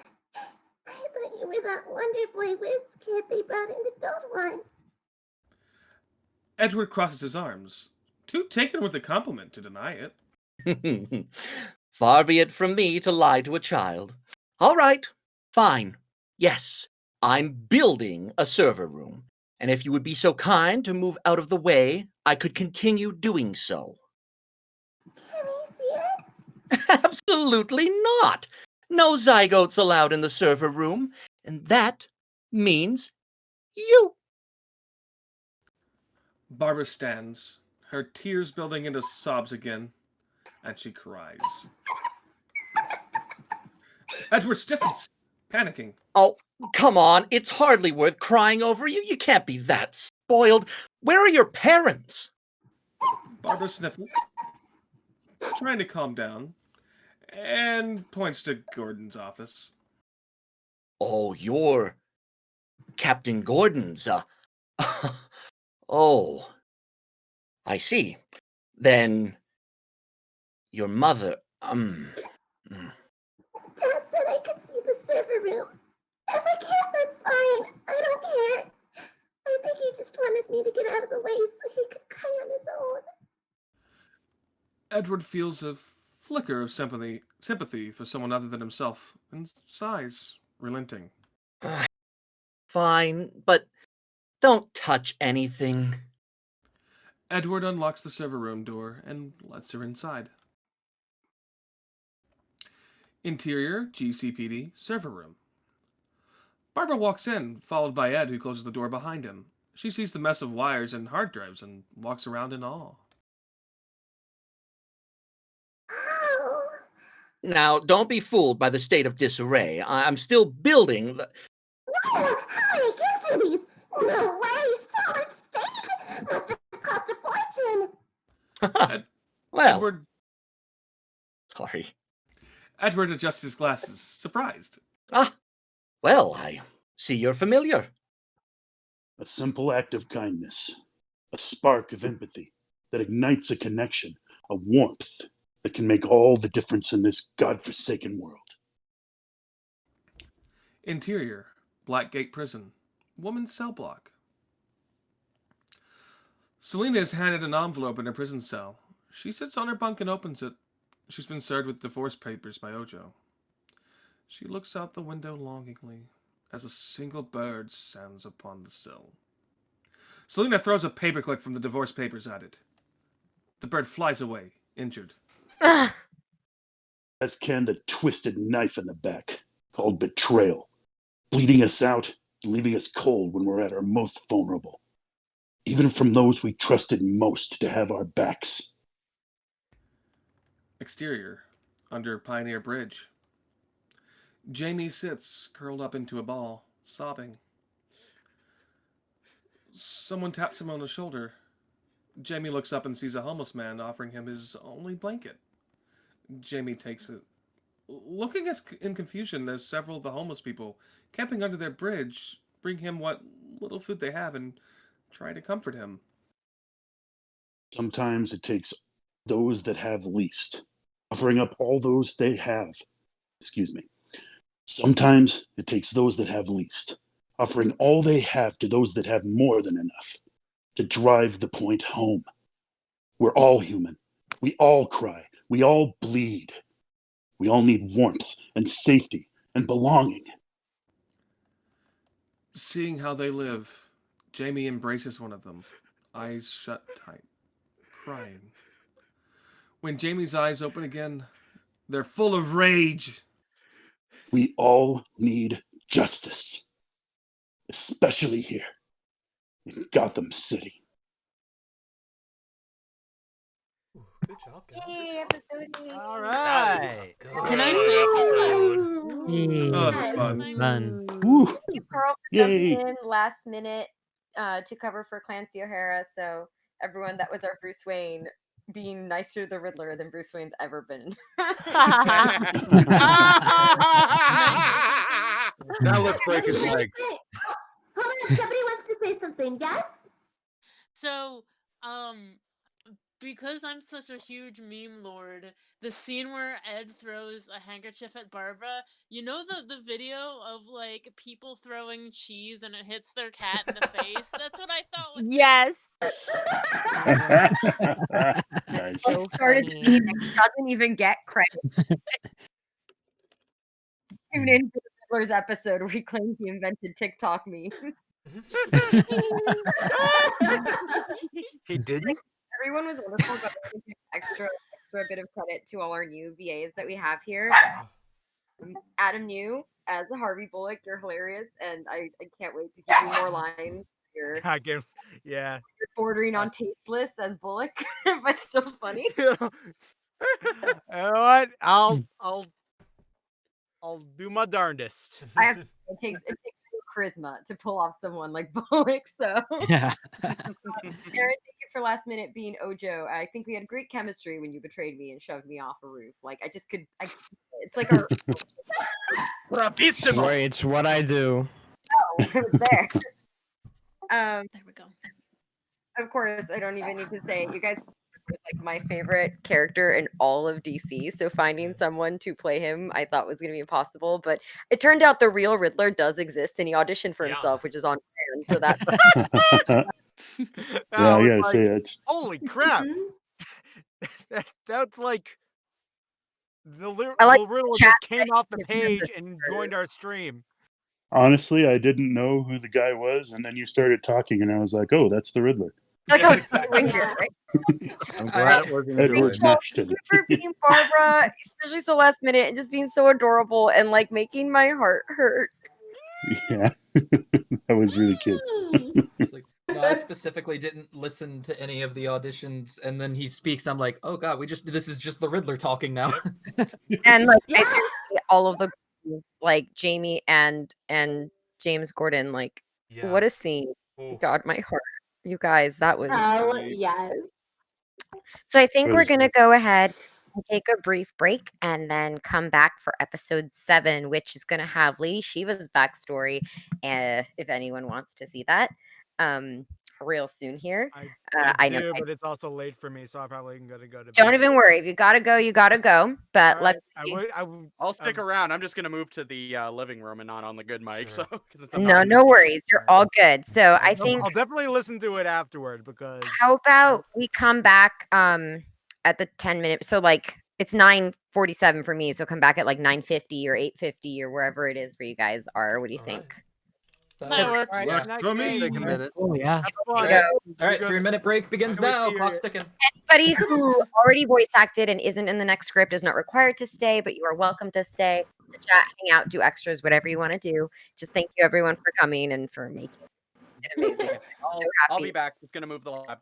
I thought you were that Wonder Boy Whiz kid they brought in to build one. Edward crosses his arms, too taken with the compliment to deny it. Far be it from me to lie to a child. All right, fine. Yes, I'm building a server room. And if you would be so kind to move out of the way, I could continue doing so. Can I see it? Absolutely not. No zygotes allowed in the server room. And that means you. Barbara stands, her tears building into sobs again, and she cries. Edward stiffens, panicking. Oh, come on. It's hardly worth crying over. You can't be that spoiled. Where are your parents? Barbara sniffles, trying to calm down. and points to Gordon's office. Oh, you're Captain Gordon's. Oh, I see. Then your mother. Dad said I could see the server room. If I can't, that's fine. I don't care. I think he just wanted me to get out of the way so he could cry on his own. Edward feels a flicker of sympathy for someone other than himself, and sighs, relenting. Fine, but don't touch anything. Edward unlocks the server room door and lets her inside. Interior, GCPD, server room. Barbara walks in, followed by Ed, who closes the door behind him. She sees the mess of wires and hard drives and walks around in awe. Now, don't be fooled by the state of disarray. I'm still building the... No! How did I get to these? No way! So much state! Must have cost a fortune! Well... Edward... Sorry. Edward adjusts his glasses, surprised. Ah, well, I see you're familiar. A simple act of kindness, a spark of empathy that ignites a connection, a warmth that can make all the difference in this godforsaken world. Interior, Blackgate Prison, woman's cell block. Selina is handed an envelope in her prison cell. She sits on her bunk and opens it. She's been served with divorce papers by Ojo. She looks out the window longingly as a single bird stands upon the sill. Selina throws a paperclip from the divorce papers at it. The bird flies away, injured. As can the twisted knife in the back, called betrayal, bleeding us out and leaving us cold when we're at our most vulnerable. Even from those we trusted most to have our backs. Exterior, under Pioneer Bridge. Jamie sits, curled up into a ball, sobbing. Someone taps him on the shoulder. Jamie looks up and sees a homeless man offering him his only blanket. Jamie takes it. Looking in confusion as several of the homeless people camping under their bridge bring him what little food they have and try to comfort him. Sometimes it takes those that have least, offering up all those they have. Sometimes it takes those that have least, offering all they have to those that have more than enough, to drive the point home. We're all human. We all cry. We all bleed. We all need warmth and safety and belonging. Seeing how they live, Jamie embraces one of them, eyes shut tight, crying. When Jamie's eyes open again, they're full of rage. We all need justice, especially here in Gotham City. Good job, guys. Yay, episode 8. All right. Can I say something? Yay. Oh, that's fun. Fun. Thank you, Carl, for Yay. jumping in last minute to cover for Clancy O'Hara. So everyone, that was our Bruce Wayne being nicer to the Riddler than Bruce Wayne's ever been. Now let's break his legs. Hold on, somebody wants to say something. Yes? So, because I'm such a huge meme lord, the scene where Ed throws a handkerchief at Barbara, you know the video of like people throwing cheese and it hits their cat in the face? That's what I thought was Yes. Nice. So started to me, doesn't even get credit. Tune in to the Riddler's episode where he claims he invented TikTok memes. He didn't? Everyone was wonderful, but I think extra bit of credit to all our new VAs that we have here. Adam New as Harvey Bullock, you're hilarious, and I can't wait to give you more lines. You're bordering on tasteless as Bullock, but still funny. You know what? I'll do my darndest. It takes real charisma to pull off someone like Bullock. So, Yeah. Aaron, thank you for last minute being Ojo. I think we had great chemistry when you betrayed me and shoved me off a roof. Like I just could. It's like our. Bravissimo. It's what I do. Oh, it was there. There we go. Of course, I don't even need to say it. You guys were like my favorite character in all of DC. So finding someone to play him, I thought was going to be impossible. But it turned out the real Riddler does exist, and he auditioned for himself, which is on brand. So that. Yeah, I gotta say it's Holy crap! That's like the I like Riddler chat just came off the page and joined our stream. honestly, I didn't know who the guy was, and then you started talking, and I was like, "Oh, that's the Riddler." Like, Yeah, oh, exactly. right? I'm glad it was Edward enjoyed. Nashton. Thank you for being Barbara, especially so last minute, and just being so adorable and like making my heart hurt. Yeah, that was really cute. It's like, no, I specifically didn't listen to any of the auditions, and then he speaks. I'm like, oh god, this is just the Riddler talking now. And like I seriously, all of the like Jamie and James Gordon, like what a scene. God, my heart. You guys, that was Oh, yes. so I think we're Was- gonna go ahead and take a brief break and then come back for episode 7, which is gonna have Lady Shiva's backstory, if anyone wants to see that. Real soon here. I know do, I but it's also late for me, so I'm probably gonna go to don't bed. even worry. If you gotta go, you gotta go. But Alright, let's I'll stick around. I'm just gonna move to the living room and not on the good mic, so because it's no worries. You're all good. So I I'll think definitely listen to it afterward because how about we come back at the 10-minute, so like it's 9:47 for me, so come back at like 9:50 or 8:50 or wherever it is where you guys are. What do you think? That works. Alright, Works for me. Take a minute. Oh yeah. have There fun. you All right, Good. 3-minute break begins Can't wait now. to Clock's hear ticking. Anybody who already voice acted and isn't in the next script is not required to stay, but you are welcome to stay, to chat, hang out, do extras, whatever you want to do. Just thank you everyone for coming and for making it amazing. I'll be back. Just gonna move the laptop.